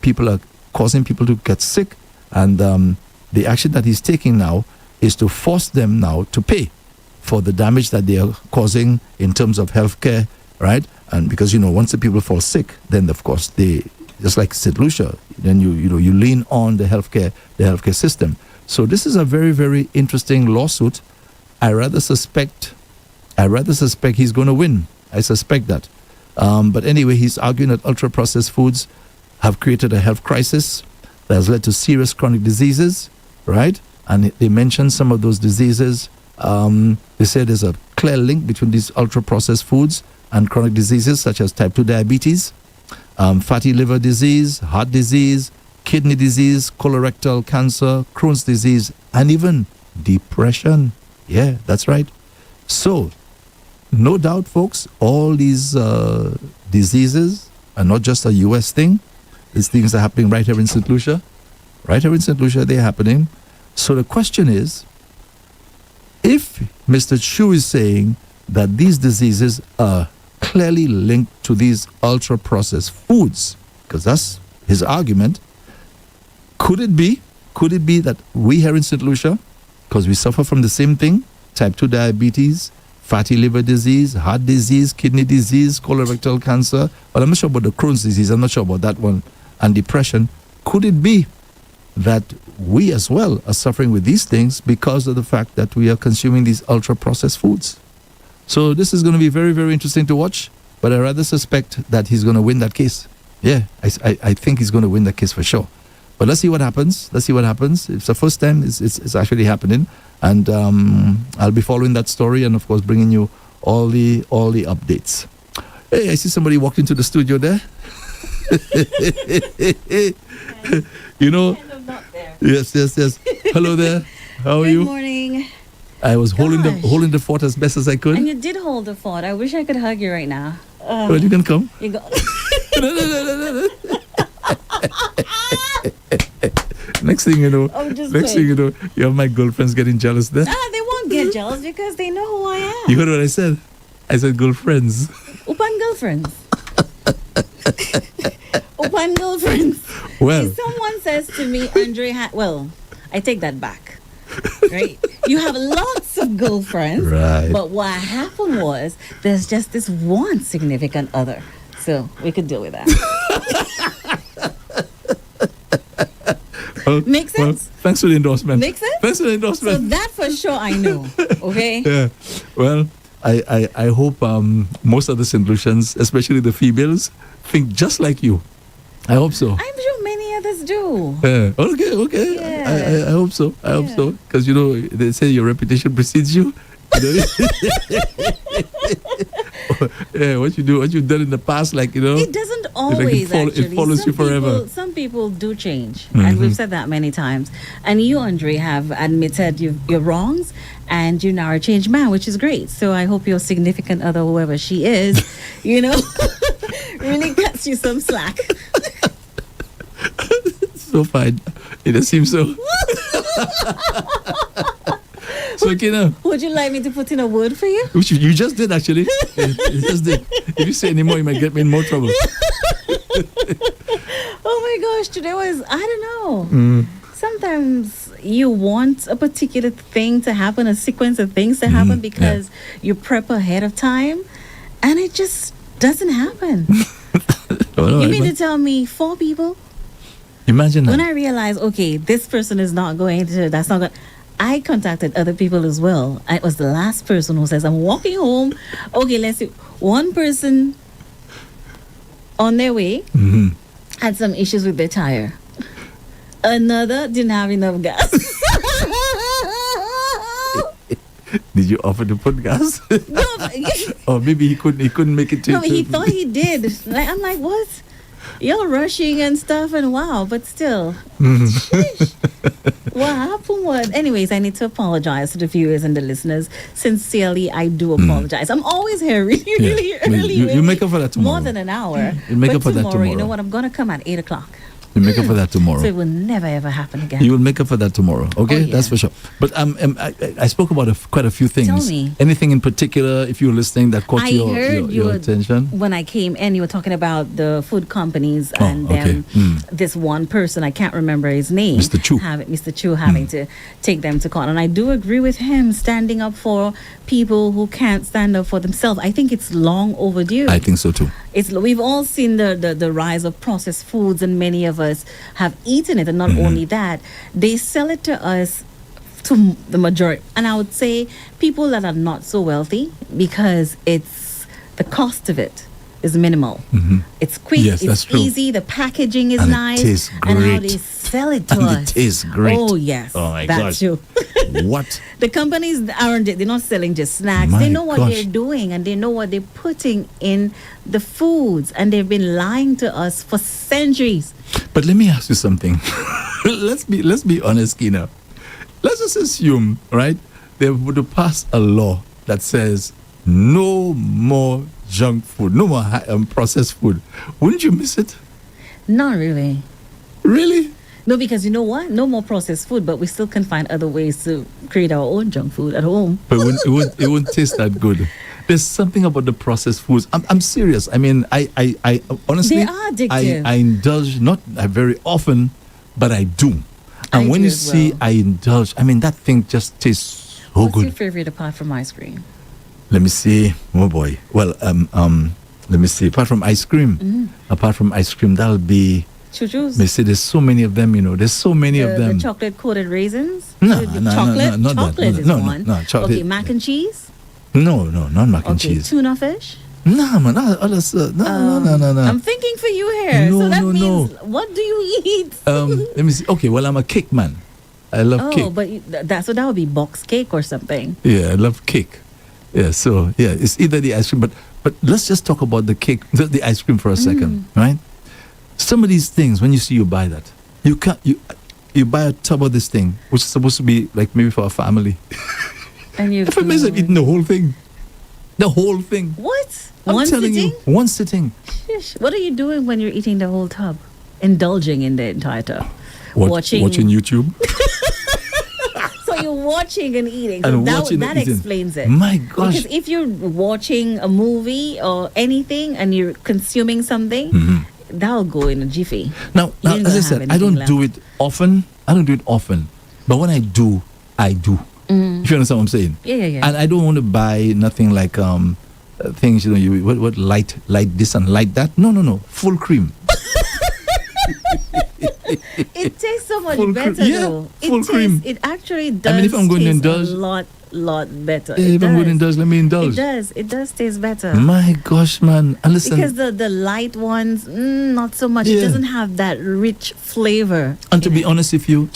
people are causing people to get sick. And the action that he's taking now is to force them now to pay for the damage that they are causing in terms of healthcare, right? And because, once the people fall sick, then of course they, just like St. Lucia, then you lean on the healthcare system. So this is a very, very interesting lawsuit. I rather suspect he's going to win. I suspect that. But anyway, he's arguing that ultra-processed foods have created a health crisis that has led to serious chronic diseases, right? And they mentioned some of those diseases They say there's a clear link between these ultra-processed foods and chronic diseases such as type 2 diabetes, fatty liver disease, heart disease, kidney disease, colorectal cancer, Crohn's disease, and even depression. Yeah, that's right. So, no doubt, folks, all these diseases are not just a US thing. These things are happening right here in St. Lucia. Right here in St. Lucia, they're happening. So the question is, if Mr. Chu is saying that these diseases are clearly linked to these ultra-processed foods, because that's his argument, could it be that we here in St. Lucia, because we suffer from the same thing, type 2 diabetes, fatty liver disease, heart disease, kidney disease, colorectal cancer, but I'm not sure about the Crohn's disease, I'm not sure about that one, and depression, could it be that we as well are suffering with these things because of the fact that we are consuming these ultra-processed foods? So this is going to be very, very interesting to watch, but I rather suspect that he's going to win that case. Yeah, I think he's going to win that case for sure. But let's see what happens. Let's see what happens. It's the first time it's actually happening, and I'll be following that story and of course bringing you all the updates. Hey, I see somebody walked into the studio there. You know. Yes. Hello there. How are you? Good morning. I was holding the fort as best as I could. And you did hold the fort. I wish I could hug you right now. Well, you can come. You go. No. Next thing you know, you have my girlfriends getting jealous there. They won't get jealous because they know who I am. You heard what I said? I said girlfriends. Upan girlfriends. Upan girlfriends. Well, if someone says to me, Andre, I take that back. Right? You have lots of girlfriends. Right. But what happened was there's just this one significant other. So we could deal with that. Make sense? Well, thanks for the endorsement. Make sense? Thanks for the endorsement. So that for sure I know. Okay? Yeah. Well, I hope most of the St. Lucians, especially the females, think just like you. I hope so. I'm sure many others do. Yeah. Okay. Yeah. I hope so. I hope so. Because, they say your reputation precedes you. Yeah, what you've done in the past, It doesn't always, actually. It follows you forever. Some people do change. And we've said that many times. And you, Andre, have admitted your wrongs. And you're now a changed man, which is great. So I hope your significant other, whoever she is, really cuts you some slack. So fine. It seems so. So, Kina, would you like me to put in a word for you? Which you just did, actually. You just did. If you say any more, you might get me in more trouble. Oh my gosh, today was, I don't know. Sometimes you want a particular thing to happen, a sequence of things to happen because you prep ahead of time, and it just doesn't happen. You mean to tell me 4 people? Imagine that. When I realized, okay, this person is not going to, that's not going, I contacted other people as well. I was the last person who says, I'm walking home. Okay, let's see. One person on their way had some issues with their tire. Another didn't have enough gas. Did you offer to put gas? No, or maybe he couldn't make it to. No, he thought he did. I'm like, what? You're rushing and stuff, and wow, but still. What happened was, anyways, I need to apologize to the viewers and the listeners. Sincerely, I do apologize. I'm always here really early. You make up for that tomorrow. More than an hour. You make up for that tomorrow. You know what? I'm going to come at 8 o'clock. You make up for that tomorrow. So it will never ever happen again. You will make up for that tomorrow. Okay, that's for sure. But I spoke about quite a few things. Tell me. Anything in particular, if you were listening, that caught your attention? When I came in, you were talking about the food companies and this one person, I can't remember his name. Mr. Chu. Having to take them to court. And I do agree with him, standing up for people who can't stand up for themselves. I think it's long overdue. I think so too. We've all seen the rise of processed foods, and many of us have eaten it. And not only that, they sell it to us, to the majority, and I would say people that are not so wealthy, because it's the cost of it is minimal. It's quick, Yes, that's it's true. easy, the packaging is And it nice, tastes and how great. they sell it to And us. it tastes great. Oh yes, Oh my that's gosh. true. What? The companies they're not selling just snacks. My they know what gosh. they're doing, and they know what they're putting in the foods, and they've been lying to us for centuries. But let me ask you something. let's be honest, Kina. Let's just assume, right? They would pass a law that says no more junk food, no more processed food. Wouldn't you miss it? Not really. Really? No, because you know what? No more processed food, but we still can find other ways to create our own junk food at home. But it wouldn't taste that good. There's something about the processed foods. I'm serious. I mean, I honestly, They are addictive. I indulge not very often, but I do. And I when do you as see well. I indulge, I mean that thing just tastes so What's your good. favorite apart from ice cream? Let me see. Oh boy. Well, let me see. Apart from ice cream, that'll be. Choo-choos? Let me see. There's so many of them. You know, there's so many of them. The chocolate coated raisins? No, The no, chocolate? not that. Chocolate is No, one. chocolate. Okay, mac and cheese? No, not mac and Okay, cheese. tuna fish? No, man. No. I'm thinking for you here. No, so that no, means, no. what do you eat? Let me see. Okay, well, I'm a cake man. I love Oh, cake. but that would be box cake or something. Yeah, I love cake. Yeah, so yeah, it's either the ice cream, but let's just talk about the cake, the ice cream for a second, right? Some of these things, when you buy that, you buy a tub of this thing, which is supposed to be like maybe for a family. And you For me, I'm eating the whole thing. The whole thing. What? I'm One telling sitting? you, one sitting. Shish. What are you doing when you're eating the whole tub? Indulging in the entire tub. Watching YouTube. So you're watching and eating. So And that watching and eating. explains it. My gosh. Because if you're watching a movie or anything and you're consuming something, that'll go in a jiffy. Now You ain't as I gonna said, have I don't anything do it often. But when I do, I do. If you understand what I'm saying? Yeah. And I don't want to buy nothing like things, what light this and light that. No. Full cream. It tastes so much Full better cream. Yeah, though. full cream. It actually does. I mean, if I'm going to taste indulge- a lot better. Yeah, if I'm going to indulge, let me indulge. It does taste better. My gosh, man. And listen, Because the light ones, not so much. Yeah. It doesn't have that rich flavor. and to be honest with you,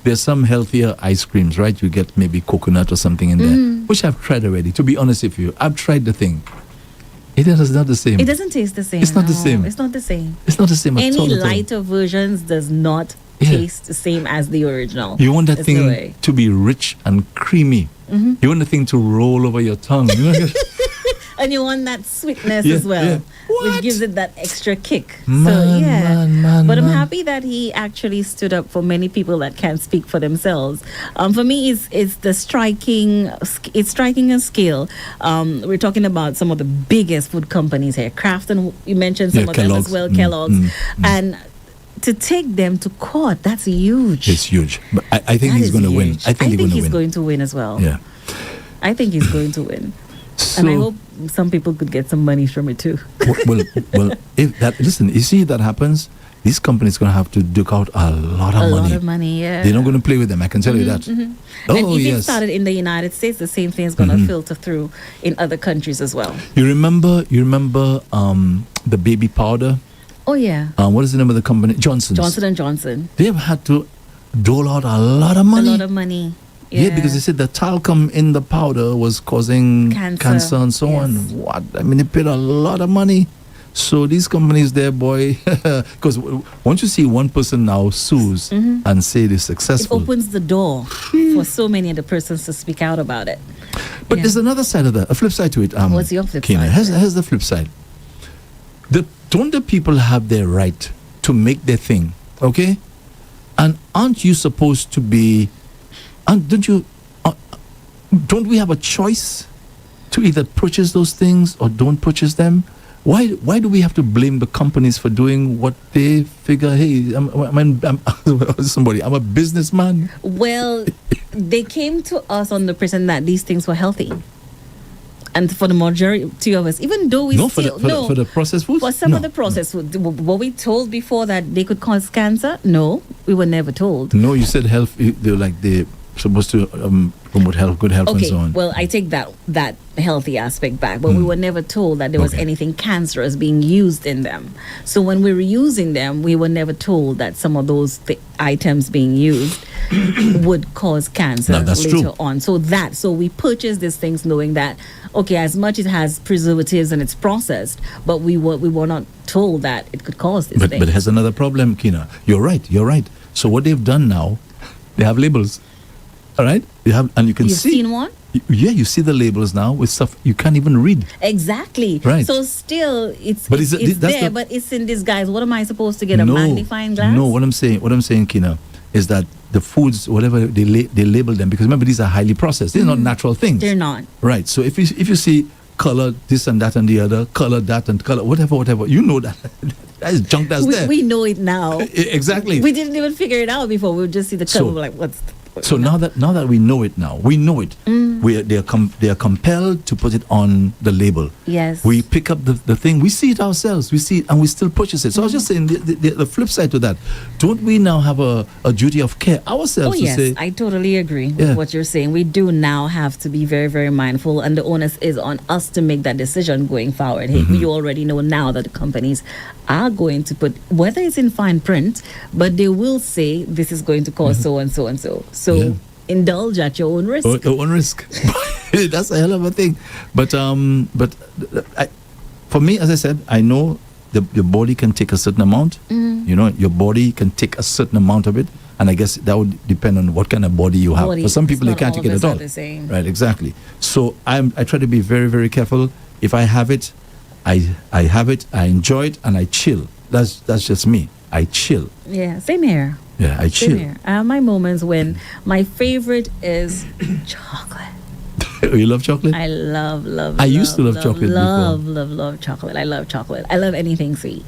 there's some healthier ice creams, right? You get maybe coconut or something in there, which I've tried already. To be honest with you, I've tried the thing. It is not the same. It doesn't taste the same. It's not the no. same. It's not the same. It's not the same at Any all. at all. lighter versions does not Yeah. taste the same as the original. You want that That's the thing way. to be rich and creamy. You want the thing to roll over your tongue. And you want that sweetness Yeah, as well, yeah. which What? gives it that extra kick. Man, But I'm man. happy that he actually stood up for many people that can't speak for themselves. For me, it's striking a scale. We're talking about some of the biggest food companies here. Kraft, and you mentioned some Yeah, of them Kellogg's. as well, Kellogg's. And to take them to court, that's huge. It's huge. But I think That he's is going to win. huge. I think he's going to win as well. Yeah. I think he's going to win. So, And I hope some people could get some money from it too. well, if that, listen, you see if that happens, these companies going to have to duke out a lot of A money. lot of money, yeah. They're not going to play with them. I can tell you that. and Oh, if it yes. started in the United States, the same thing is going to filter through in other countries as well. You remember the baby powder? Oh yeah, What is the name of the company? Johnson's. Johnson & Johnson. They've had to dole out a lot of A money. lot of money. Yeah, because they said the talcum in the powder was causing Cancer. and so Yes. on. What? I mean, they paid a lot of money. So these companies there, boy, because once you see one person now sues and say they're it successful. opens the door for so many of the persons to speak out about it. But Yeah. there's another side of that, a flip side to it. What's your flip Kina, side? Here's the flip side. Don't the people have their right to make their thing, okay? And aren't you supposed to be? And don't we have a choice to either purchase those things or don't purchase them? Why do we have to blame the companies for doing what they figure? Hey, I'm a businessman. Well, they came to us on the pretense that these things were healthy. And for the majority of us, even though we For the processed foods. for some No, of the processed food, were we told before that they could cause cancer? No, we were never told. No, you said health. They're like supposed to promote health, good health, and Okay, so on. well, I take that healthy aspect back, but we were never told that there was Okay. anything cancerous being used in them. So when we were using them, we were never told that some of those items being used would cause cancer No, that's later true. on. So we purchase these things knowing that, okay, as much it has preservatives and it's processed, but we were not told that it could cause this But thing. but here's another problem, Kina. You're right. So what they've done now, they have labels. All right, you have, and you can You've see. seen one? Yeah, you see the labels now with stuff you can't even read. Exactly. Right. So still, it's But it's, is it- it's that's there, the- but it's in disguise. What am I supposed to get? A magnifying glass? No, what I'm saying, Kina, is that the foods, whatever they label them, because remember these are highly processed. They're not natural things. They're not. Right. So if you see color this and that and the other, color that and color whatever, you know that that is junk that's there. We know it now. Exactly. We didn't even figure it out before. We would just see the color. So- We're like, what's? So now that we know it now, we know it. They are compelled to put it on the label. Yes. We pick up the thing, we see it ourselves, we see it, and we still purchase it. So I was just saying the flip side to that. Don't we now have a duty of care ourselves Oh, to yes, say, I totally agree Yeah. with what you're saying. We do now have to be very, very mindful, and the onus is on us to make that decision going forward. Hey, Mm-hmm. you already know now that the companies are going to put, whether it's in fine print, but they will say this is going to cause so and so and so. So Mm-hmm. Yeah. indulge at your own risk. on risk. That's a hell of a thing. But for me, as I said, I know your body can take a certain amount. You know, your body can take a certain amount of it, and I guess that would depend on what kind of body you have. Body. For some people, they It's can't not take it all at of us all. are the same. Right? Exactly. So I try to be very, very careful. If I have it, I have it. I enjoy it, and I chill. That's just me. I chill. Yeah, same here. Yeah, I Same chill. here. I have my moments when my favorite is chocolate. You love chocolate? I love. I used to love chocolate before. Love chocolate. I love chocolate. I love anything sweet.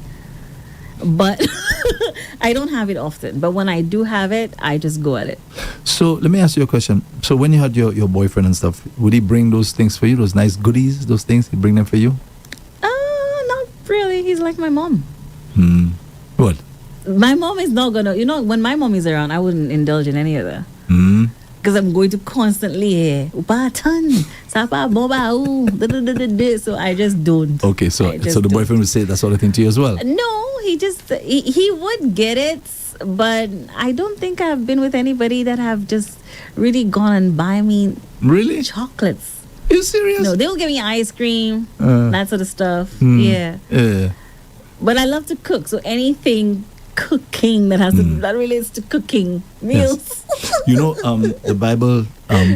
But I don't have it often. But when I do have it, I just go at it. So let me ask you a question. So when you had your boyfriend and stuff, would he bring those things for you? Those nice goodies, those things? He'd bring them for you? Not really. He's like my mom. What? My mom is not gonna. When my mom is around, I wouldn't indulge in any of that. Because I'm going to constantly hear "Upatan, sapa boba ooh," so I just don't. Okay, so I just the don't. boyfriend would say that sort of thing to you as well. No, he would get it, but I don't think I've been with anybody that have just really gone and buy me Really? chocolates. Are you serious? No, they'll give me ice cream, Uh, that sort of stuff. Hmm. Yeah, Yeah. but I love to cook, so anything cooking that has that relates to cooking meals. You know, the Bible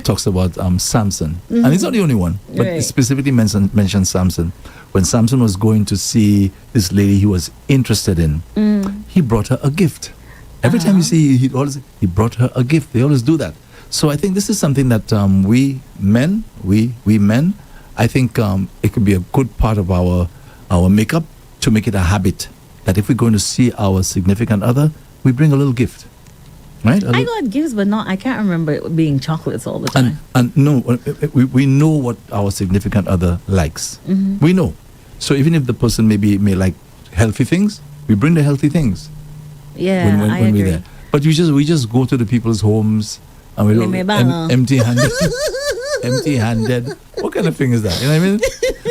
talks about Samson, and he's not the only one, but it Right. specifically mentions Samson. When Samson was going to see this lady he was interested in, he brought her a gift. Every time you see, he brought her a gift. They always do that. So I think this is something that we men, I think it could be a good part of our makeup to make it a habit. That if we're going to see our significant other, we bring a little gift, right? I got gifts, but I can't remember it being chocolates all the time. And no, we know what our significant other likes. We know. So even if the person may like healthy things, we bring the healthy things Yeah, when I we're agree. there. But we just go to the people's homes and we don't empty-handed. Empty-handed. What kind of thing is that? You know what I mean?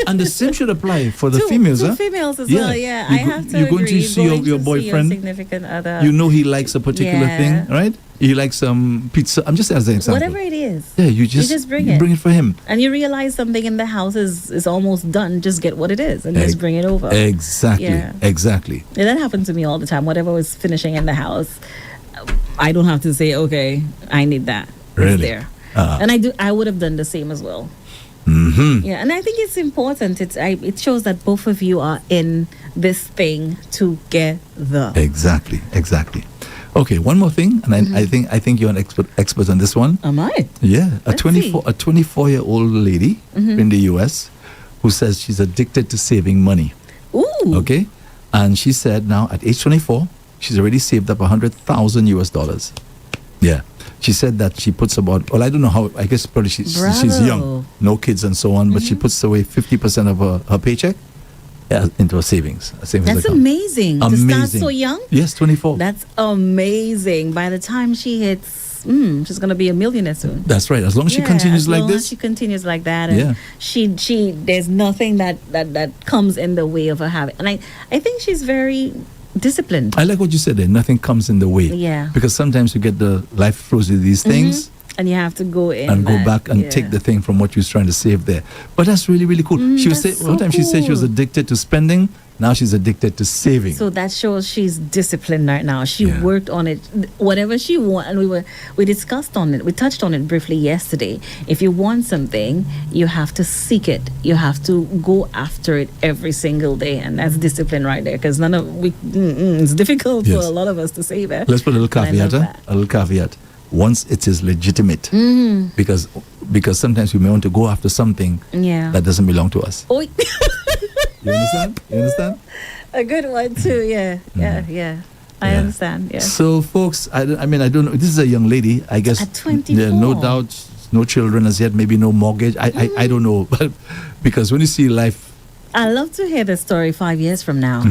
And the same should apply for the females, to huh? females as Yeah. well. Yeah, You I go- have to you're going to agree. see your boyfriend, significant other. You know he likes a particular Yeah. thing, right? He likes some pizza. I'm just as an example. Whatever it is. Yeah, you just bring it. Bring it for him. And you realize something in the house is almost done. Just get what it is and just bring it over. Exactly. Yeah. Exactly. Yeah, that happened to me all the time. Whatever was finishing in the house, I don't have to say, okay, I need that. Really? It's there. And I would have done the same as well. Mm-hmm. Yeah, and I think it's important. It shows that both of you are in this thing together. Exactly. Okay, one more thing, and I think you're an expert on this one. Am I? Yeah, a Let's see. 24-year-old lady in the US who says she's addicted to saving money. Ooh. Okay, and she said now at age 24 she's already saved up $100,000. Yeah. She said that she puts about, well, I don't know how, I guess probably she's young, no kids and so on, but she puts away 50% of her paycheck into a savings. That's account. amazing. To start so young? Yes, 24. That's amazing. By the time she hits she's going to be a millionaire soon. That's right. As long as she continues as like long this. as she continues like that, and Yeah. she there's nothing that comes in the way of her having. And I think she's very disciplined. I like what you said there. Nothing comes in the way. Yeah. Because sometimes you get the life throws you these things. And you have to go in And go back and yeah. take the thing from what you was trying to save there. But that's really, really cool. She was that's saying one so time she said she was cool. addicted to spending. Now she's addicted to saving. So that shows she's disciplined right now. She Yeah. worked on it, whatever she want, and we discussed on it. We touched on it briefly yesterday. If you want something, you have to seek it. You have to go after it every single day, and that's discipline right there. Because it's difficult Yes. for a lot of us to say that. Let's put a little But I love caveat. that. A little caveat. Once it is legitimate, because sometimes we may want to go after something Yeah. that doesn't belong to us. Oh, You understand? You understand? a good one too. Yeah, yeah. I Yeah. understand. Yeah. So, folks, I don't know. This is a young lady, I guess. At 24. Yeah, no doubt, no children as yet, maybe no mortgage. I don't know. But because when you see life, I love to hear the story 5 years from now.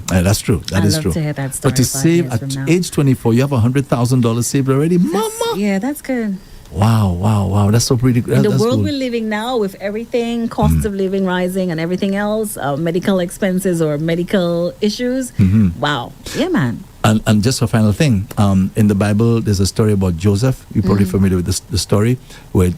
that's true. That I is love true. to hear that story But to 5 save years at from now. age 24, you have $100,000 saved already. Mama! Yeah, that's good. Wow. That's so pretty good. In the That's world cool. we're living now, with everything, cost of living rising and everything else, medical expenses or medical issues. Wow. Yeah, man. And just a final thing, in the Bible, there's a story about Joseph. You're probably familiar with the story, where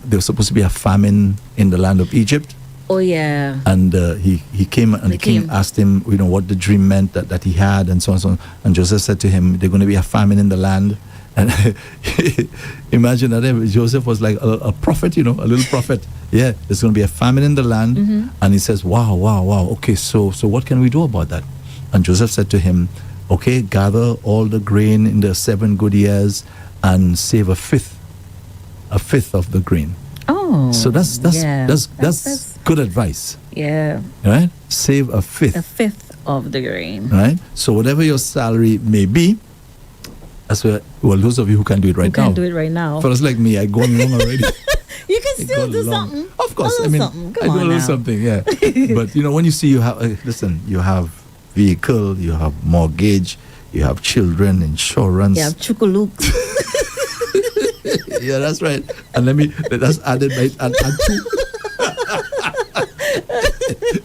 there was supposed to be a famine in the land of Egypt. Oh, yeah. And he came, and the king asked him, what the dream meant that he had, and so on and so on. And Joseph said to him, there's going to be a famine in the land. And imagine that Joseph was like a prophet, a little prophet. Yeah, there's going to be a famine in the land. And he says, wow. Okay, so what can we do about that? And Joseph said to him, okay, gather all the grain in the 7 good years and save a fifth of the grain. Oh. So that's yeah. that's good advice, yeah. right? Save a fifth, A fifth of the grain. right? So whatever your salary may be, that's where, those of you who can do it right You now. can do it right now. Fellas like me, I gone long already. You can I still go do long. something. Of course, A I little mean, something. I Come do a on little now. something, yeah. But when you see you have, listen, you have vehicle, you have mortgage, you have children, insurance. Yeah, chukulooks. Yeah, that's right. And that's added by add two.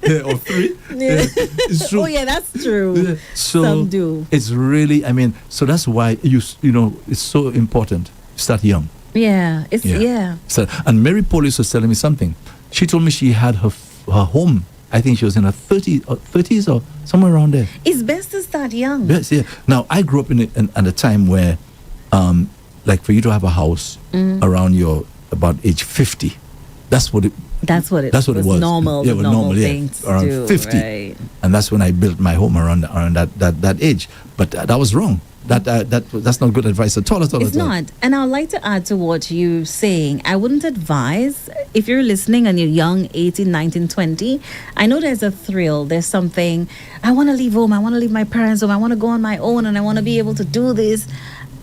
Yeah, or 3. Yeah, it's true. Oh, yeah, that's true. Yeah. So Some do. it's really, so that's why it's so important to start young. Yeah, it's, yeah. So, and Mary Polis was telling me something. She told me she had her home. I think she was in her 30s or somewhere around there. It's best to start young. Yes, yeah. Now I grew up at a time where, like for you to have a house around about age 50, that's what it was. Normal. Yeah, the well, normal yeah, thing to around do, 50, right? and that's when I built my home around that age. But that was wrong. That's not good advice at all. It's not. And I'd like to add to what you're saying. I wouldn't advise, if you're listening and you're young, 18, 19, 20, I know there's a thrill. There's something, I want to leave home. I want to leave my parents' home. I want to go on my own and I want to be able to do this.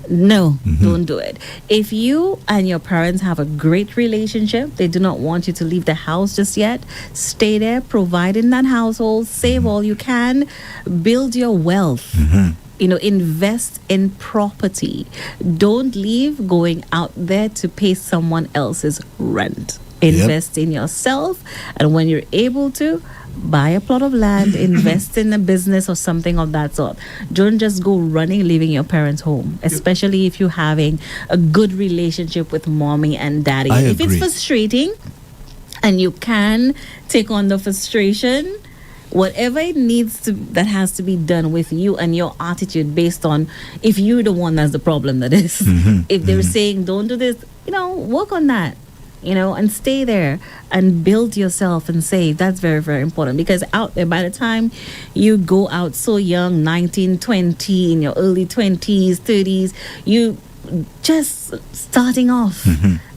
No, don't do it. If you and your parents have a great relationship, they do not want you to leave the house just yet, stay there, provide in that household, save all you can, build your wealth. Invest in property. Don't leave going out there to pay someone else's rent. Invest in yourself, and when you're able to, buy a plot of land, invest in a business or something of that sort. Don't just go running, leaving your parents' home, especially if you're having a good relationship with mommy and daddy. If it's frustrating and you can take on the frustration, whatever it needs to, that has to be done with you and your attitude, based on if you're the one that's the problem, that is. If they're saying don't do this, work on that. And stay there and build yourself and save. That's very, very important, because out there, by the time you go out so young, 19, 20, in your early 20s, 30s, you just starting off.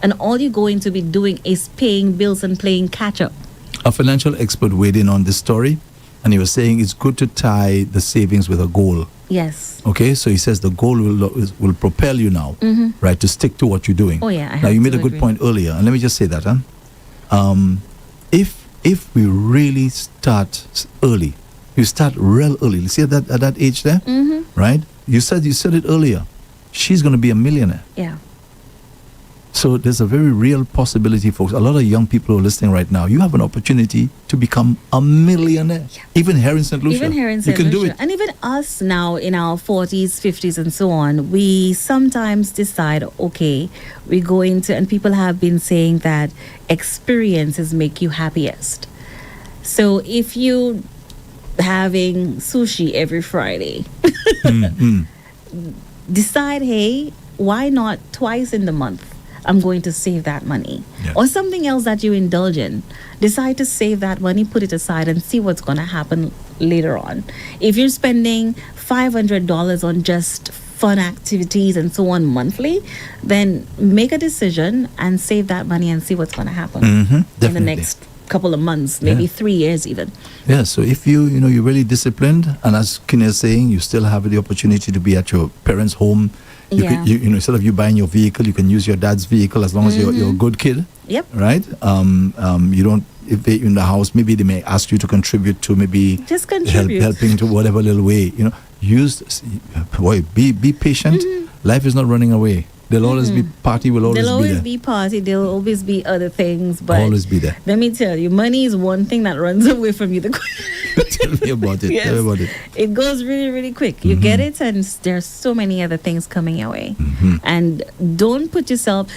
And all you're going to be doing is paying bills and playing catch up. A financial expert weighed in on this story, and he was saying it's good to tie the savings with a goal. Yes. Okay, so he says the goal will propel you now, right, to stick to what you're doing. Oh, yeah. Now, you made a good point earlier, and let me just say that, if we really start early, you start real early. You see at that age there, right? You said it earlier. She's going to be a millionaire. Yeah. So there's a very real possibility, folks. A lot of young people who are listening right now, you have an opportunity to become a millionaire. Yeah. Even here in St. Lucia. Even here in you St. can do Lucia. it. And even us now in our 40s, 50s, and so on, we sometimes decide, okay, we're going to, and people have been saying that experiences make you happiest. So if you having sushi every Friday, decide, hey, why not twice in the month? I'm going to save that money. Yes. Or something else that you indulge in. Decide to save that money, put it aside, and see what's going to happen later on. If you're spending $500 on just fun activities and so on monthly, then make a decision and save that money and see what's going to happen in the Definitely. next couple of months, maybe 3 years even. Yeah, so if you're really disciplined, and as Kine is saying, you still have the opportunity to be at your parents' home. You Yeah. could, instead of you buying your vehicle, you can use your dad's vehicle as long as you're a good kid. Yep. Right? You don't, if they're in the house, maybe they may ask you to contribute to maybe Just contribute. helping to whatever little way. Be patient. Life is not running away. There'll always be party. Will always There'll be always there. be party. There'll always be other things. But Always be there. let me tell you, money is one thing that runs away from you. Tell me about it. Yes. Tell me about it. It goes really, really quick. You get it, and there's so many other things coming your way. And don't put yourself.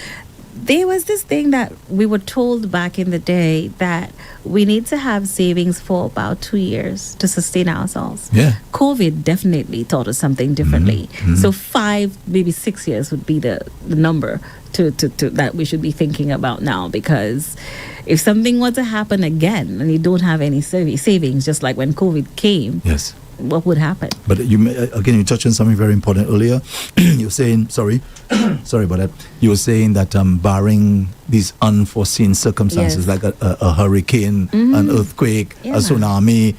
There was this thing that we were told back in the day that we need to have savings for about 2 years to sustain ourselves. Yeah. COVID definitely taught us something differently. So 5, maybe 6 years would be the number to that we should be thinking about now, because if something were to happen again and you don't have any savings, just like when COVID came, Yes. what would happen? But you touched on something very important earlier. You were saying, sorry about that. You were saying that barring these unforeseen circumstances, Yes. like a hurricane, an earthquake, Yeah. a tsunami,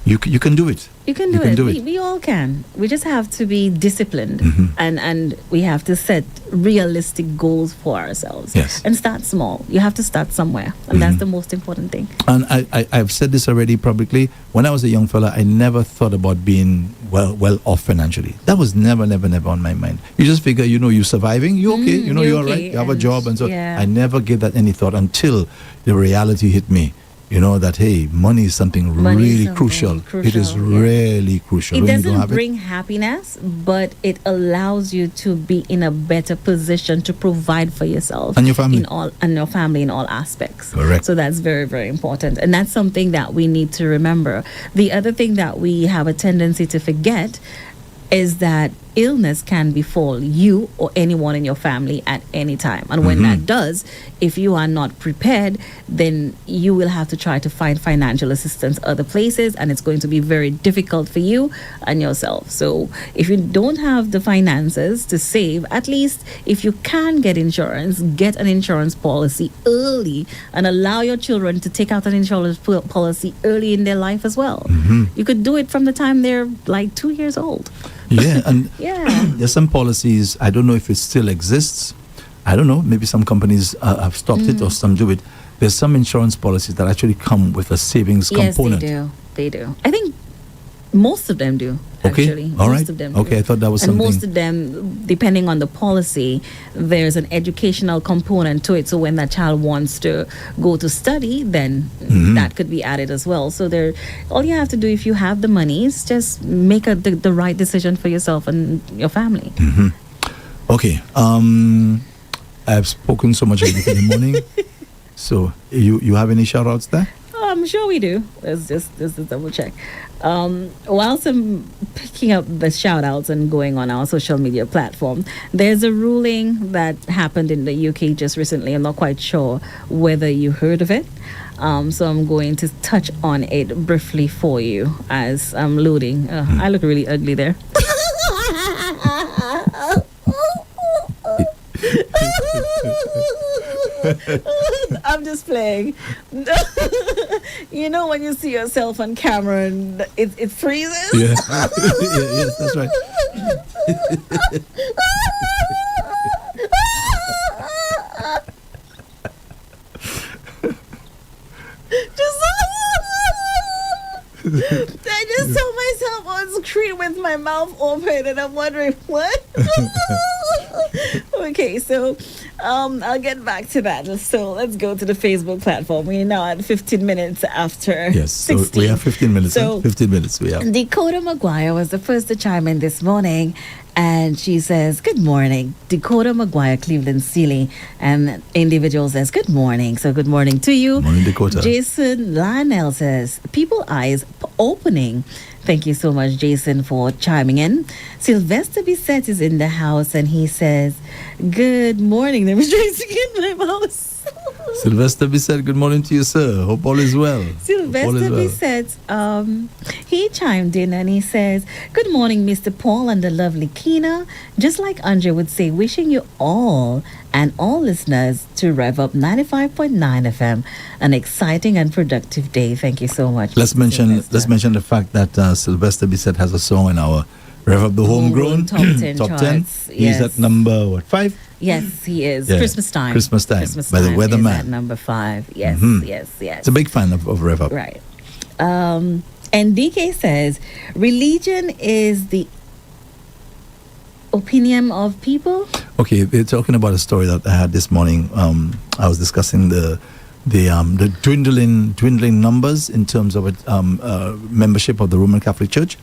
you can do it. You can do it. We all can. We just have to be disciplined, and we have to set realistic goals for ourselves. Yes. And start small. You have to start somewhere, and that's the most important thing. And I've said this already publicly. When I was a young fella, I never thought about being well off financially. That was never on my mind. You just figure, you're surviving, you're okay, you're you're all right, okay, you have a and job, and so yeah. I never gave that any thought until the reality hit me. That hey, money is something Money is really something crucial. It is crucial, yeah. really crucial. It When you don't doesn't have bring happiness, but it allows you to be in a better position to provide for yourself And your family. and your family in all aspects. Correct. So that's very, very important, and that's something that we need to remember. The other thing that we have a tendency to forget is that illness can befall you or anyone in your family at any time. And when that does, if you are not prepared, then you will have to try to find financial assistance other places, and it's going to be very difficult for you and yourself. So if you don't have the finances to save, at least if you can get insurance, get an insurance policy early and allow your children to take out an insurance policy early in their life as well. You could do it from the time they're like 2 years old. Yeah, and Yeah. there's some policies, I don't know if it still exists. I don't know, maybe some companies have stopped it or some do it. There's some insurance policies that actually come with a savings Yes, component. they do. I think most of them do. Okay, Actually, all most right. of them. Okay, do. I thought that was and something. most of them, depending on the policy, there's an educational component to it. So when that child wants to go to study, then that could be added as well. So all you have to do, if you have the money, is just make the right decision for yourself and your family. Okay, I've spoken so much already for the morning. So you have any shout outs there? Oh, I'm sure we do. Let's just double check. Whilst I'm picking up the shout outs and going on our social media platform, there's a ruling that happened in the UK just recently. I'm not quite sure whether you heard of it. So I'm going to touch on it briefly for you as I'm loading. I look really ugly there. I'm just playing. You know when you see yourself on camera and it freezes? Yeah. Yes, that's right. I just saw myself on screen with my mouth open and I'm wondering what? Okay, so I'll get back to that. So let's go to the Facebook platform. We're now at 15 minutes after Yes, so 16. we have 15 minutes. So 15 minutes we have. Dakota Maguire was the first to chime in this morning, and she says, "Good morning." Dakota Maguire, Cleveland Sealy, and individual says, "Good morning." So good morning to you. Morning, Dakota. Jason Lionel says, "People eyes opening." Thank you so much, Jason, for chiming in. Sylvester Bissett is in the house, and he says, "Good morning." There was racing in my house. Sylvester Bissett, good morning to you, sir. Hope all is well. Sylvester Bissett, he chimed in and he says, "Good morning, Mr. Paul and the lovely Keena. Just like Andre would say, wishing you all and all listeners to Rev Up 95.9 FM an exciting and productive day." Thank you so much. Let's Mr. mention Sylvester. the fact that Sylvester Bissett has a song in our Rev Up the Homegrown Top 10 charts, He's yes. at number 5? Yes, he is. Yeah. Christmas time. Christmas Time by the Time Weatherman. is at number 5. Yes, yes. It's a big fan of Rev Up. Right. And DK says, religion is the opinion of people. Okay, we're talking about a story that I had this morning. I was discussing the dwindling numbers in terms of membership of the Roman Catholic Church.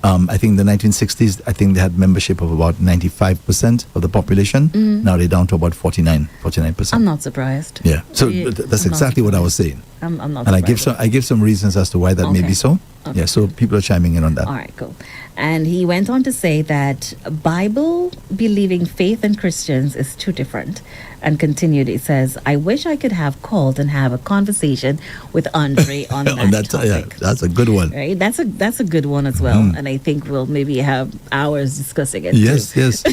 I think in the 1960s, I think they had membership of about 95% of the population. Now they're down to about 49%. I'm not surprised. Yeah, so Yeah, that's I'm not exactly what I was saying. I'm not And surprised. I give some reasons as to why that may Okay. be so. Okay. Yeah, so people are chiming in on that. All right, cool. And he went on to say that Bible believing faith and Christians is too different. And continued, it says, "I wish I could have called and have a conversation with Andre on that, On that, yeah, topic." that's a good one. Right, that's a good one as well, and I think we'll maybe have hours discussing it. Yes, too. yes.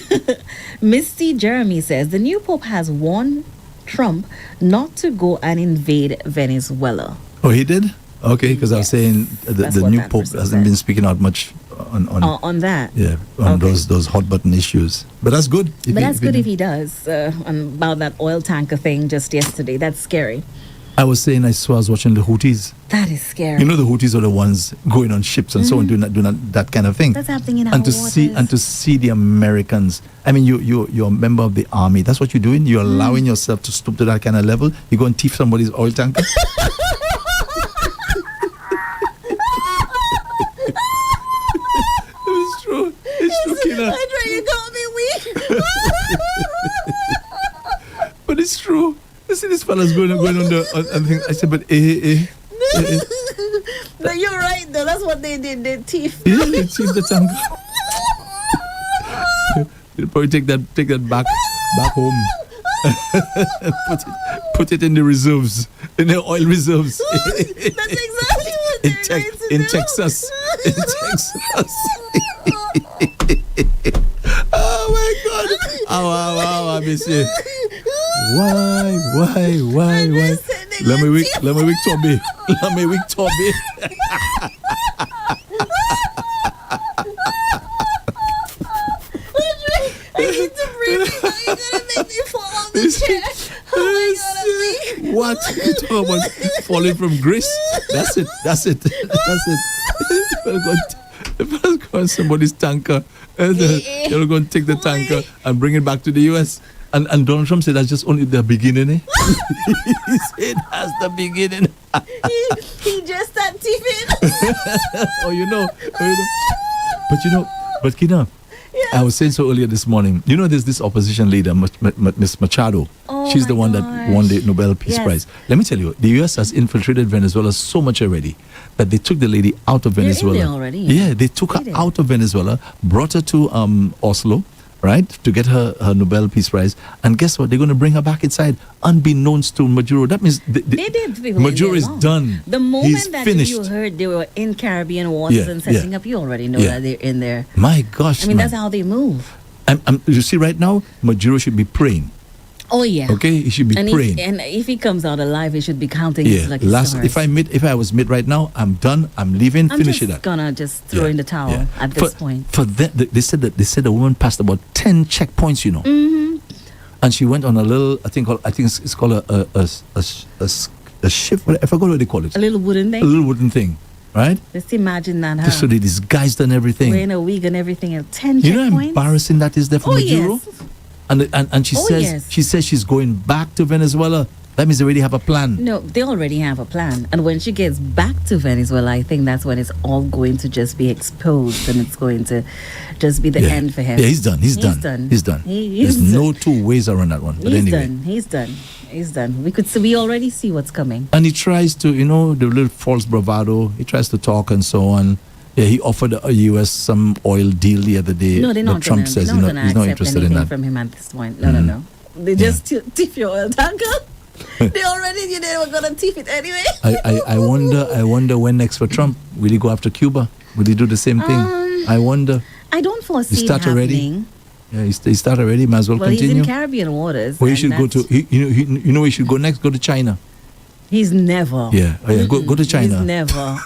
Misty Jeremy says the new pope has warned Trump not to go and invade Venezuela. Oh, he did? Okay, because I was Yes. saying That's the what new that pope person hasn't said. been speaking out much on that. yeah on Okay. those hot button issues. But that's good. But that's good if he does. About that oil tanker thing just yesterday, that's scary. I was saying I was watching the Houthis. That is scary. You know, the Houthis are the ones going on ships and so on, doing that kind of thing. That's happening in our and to waters. see the Americans. I mean, you're a member of the army. That's what you're doing. You're allowing yourself to stoop to that kind of level. You go and thief somebody's oil tanker. It's true. It's true, Kina. Andre, you got me weak. But it's true. You see, this fella's going on the thing. I said, but No, you're right, though. That's what they did. They thief. yeah, they thief the tanker. You'll probably take that back home. put it in the reserves, in the oil reserves. That's exactly what in, they're going to in do. Texas. In Texas. Oh my God! I miss you. Why? Let me weak Toby. Let me weak Toby. I need to breathe. You're gonna make me fall on the chair. Oh my God, I'm weak. What? You talk about falling from grace? That's it. You're go on somebody's tanker. And you're going to take the tanker and bring it back to the US. And Donald Trump said that's just only the beginning. Eh? He said that's the beginning. He just started thieving. But Kina, I was saying so earlier this morning, there's this opposition leader, Miss Machado. Oh She's my the one that gosh. won the Nobel Peace Yes. Prize. Let me tell you, the US has infiltrated Venezuela so much already that they took the lady out of in Venezuela. there already, Yeah, they took They her did. out of Venezuela, brought her to Oslo, right, to get her Nobel Peace Prize. And guess what? They're going to bring her back inside, unbeknownst to Maduro. That means They did. People Maduro in is there long. done. The moment He's that finished. you heard they were in Caribbean waters Yeah, and setting yeah. up, you already know Yeah. that they're in there. My gosh, I mean, man. that's how they move. You see, right now, Maduro should be praying. Oh yeah. Okay, he should be And praying. if he comes out alive, he should be counting his Yeah, lucky stars. if I was mid right now, I'm done. I'm leaving. I'm Finish just it up. gonna just throw Yeah, in the towel yeah. at this point. For that, they said the woman passed about 10 checkpoints, Mm-hmm. and she went on a little. I think it's called a shift. I forgot what they call it. A little wooden A thing. little wooden thing, right? Just imagine that. Her So they disguised and everything. wearing a wig and everything, and 10 You know how checkpoints. embarrassing that is there for Oh Maduro? yes. And she Oh, says yes. she's going back to Venezuela. That means they already have a plan. No, they already have a plan. And when she gets back to Venezuela, I think that's when it's all going to just be exposed and it's going to just be the end for him. Yeah, he's done. He's done. There's He's no two ways around that one. But He's anyway. done. He's done. We already see what's coming. And he tries to, the little false bravado. He tries to talk and so on. Yeah, he offered a U.S. some oil deal the other day. No, they're but not Trump gonna, says they're not he's not gonna interested accept in anything that. from him at this point. No. They just thief your oil tanker. They already knew they were gonna thief it anyway. I wonder when next for Trump. Will he go after Cuba? Will he do the same thing? I wonder. I don't foresee He it start already? happening. Yeah, he started already. Might as well Well, continue. he's in Caribbean waters. Well, he and should go to. You know, he should go next. Go to China. He's never. Yeah, go to China. He's never.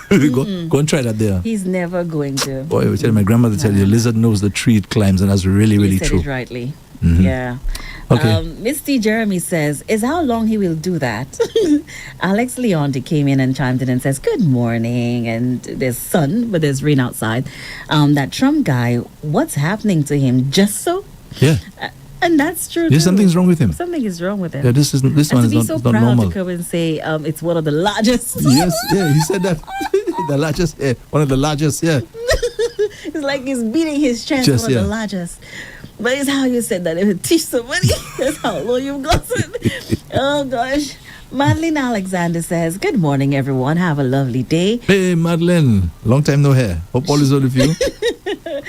go and try that there. He's never going to. Boy, I was telling my grandmother, tell you, lizard knows the tree it climbs, and that's really, really You said true. it rightly. Mhm. Yeah. Okay. Misty Jeremy says, is how long he will do that. Alex Leonte came in and chimed in and says, good morning. And there's sun, but there's rain outside. That Trump guy, what's happening to him? Just so? Yeah. And that's true. Yeah, too. something's wrong with him. Something is wrong with him. Yeah, this and one to is be not, so it's not proud normal. to come and say it's one of the largest. Yes, yeah, he said that. The largest, one of the largest, yeah. It's like he's beating his chest, Just, one of yeah. the largest. But it's how you said that. It would teach somebody. That's how low you've gotten. Oh, gosh. Madeline Alexander says, good morning, everyone. Have a lovely day. Hey, Madeline, long time no hair. Hope all is well with you.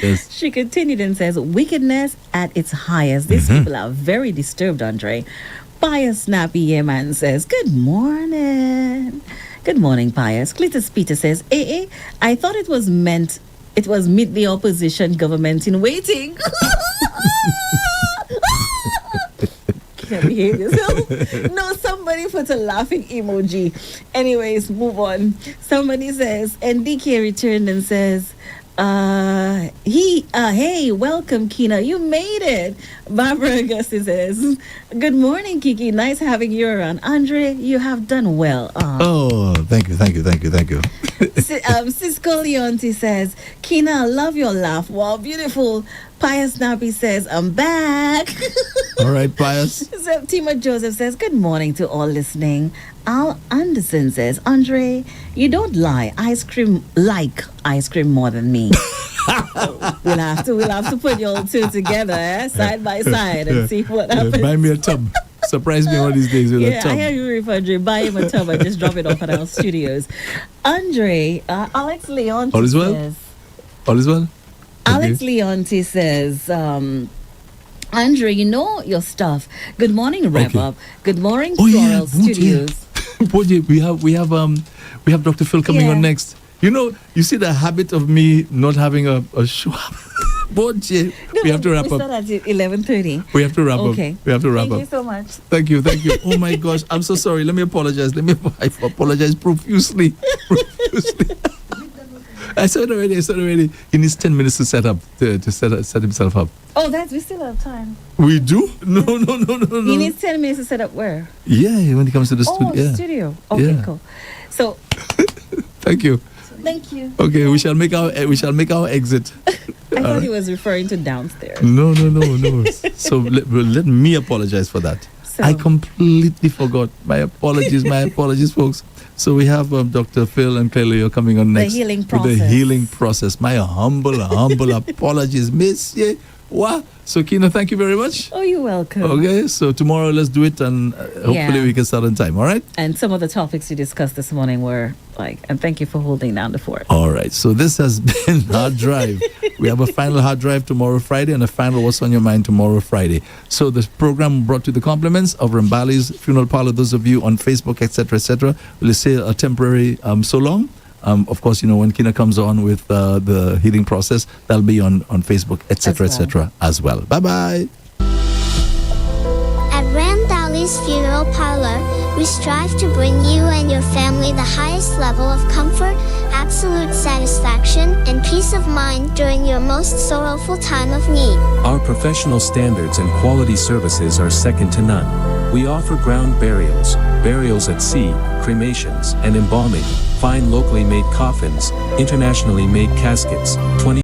Yes. She continued and says, wickedness at its highest. These people are very disturbed, Andre. Pius Snappy Man says, good morning. Good morning, Pius. Cletus Peter says, I thought it was meet the opposition government in waiting. Can't behave yourself. No, somebody put a laughing emoji. Anyways, move on. Somebody says, NDK returned and says, hey, welcome, Kina. You made it. Barbara Augusta says, good morning, Kiki. Nice having you around. Andre, you have done well. Oh, thank you. Cisco Leonti says, Kina, I love your laugh. Wow, beautiful. Pius Nabi says, I'm back. All right, Pius. Septima Joseph says, good morning to all listening. Al Anderson says, Andre, you don't like ice cream more than me. We'll have to put your two together, side by side, and see what happens. Buy me a tub. Surprise me one of these days with a tub. I hear you, Riff Andre. Buy him a tub and just drop it off at our studios. Andre, Alex Leonte All is well? says, All is well? Alex Leonte says, Andre, you know your stuff. Good morning, Rev-Up. Good morning, Floral Studios. We have Dr. Phil coming on next. You see the habit of me not having a show. We have to wrap we up. start at 11:30. We have to wrap Okay. up. We have to wrap Thank up. you so much. Thank you. Oh my gosh, I'm so sorry. Let me apologize. I apologize profusely. I said already. He needs 10 minutes to set himself up. Oh, we still have time. We do? No. He needs 10 minutes to set up where? Yeah, when he comes to the studio. Yeah. Studio. Okay, Yeah. cool. So, Thank you. thank you. Okay, we shall make our exit. I thought he was referring to downstairs. No. So let me apologize for that. So- I completely forgot. My apologies, folks. So we have Dr. Phil and Cleo coming on next. healing with the process. healing process. My humble apologies, Monsieur. What? So Kina, thank you very much. Oh, you're welcome. Okay, so tomorrow let's do it, and hopefully we can start on time. All right. And some of the topics you discussed this morning were and thank you for holding down the fort. All right, so this has been Hard Drive. We have a final Hard Drive tomorrow, Friday, and a final What's on Your Mind tomorrow, Friday. So this program brought to the compliments of Rembali's Funeral Parlor. Those of you on Facebook, etc., we'll say a temporary so long. Of course, when Kina comes on with the healing process, that'll be on Facebook, etc., as well. Bye-bye. At Randallie's Funeral Parlor, we strive to bring you and your family the highest level of comfort, absolute satisfaction, and peace of mind during your most sorrowful time of need. Our professional standards and quality services are second to none. We offer ground burials, burials at sea, cremations, and embalming, fine locally made coffins, internationally made caskets, 20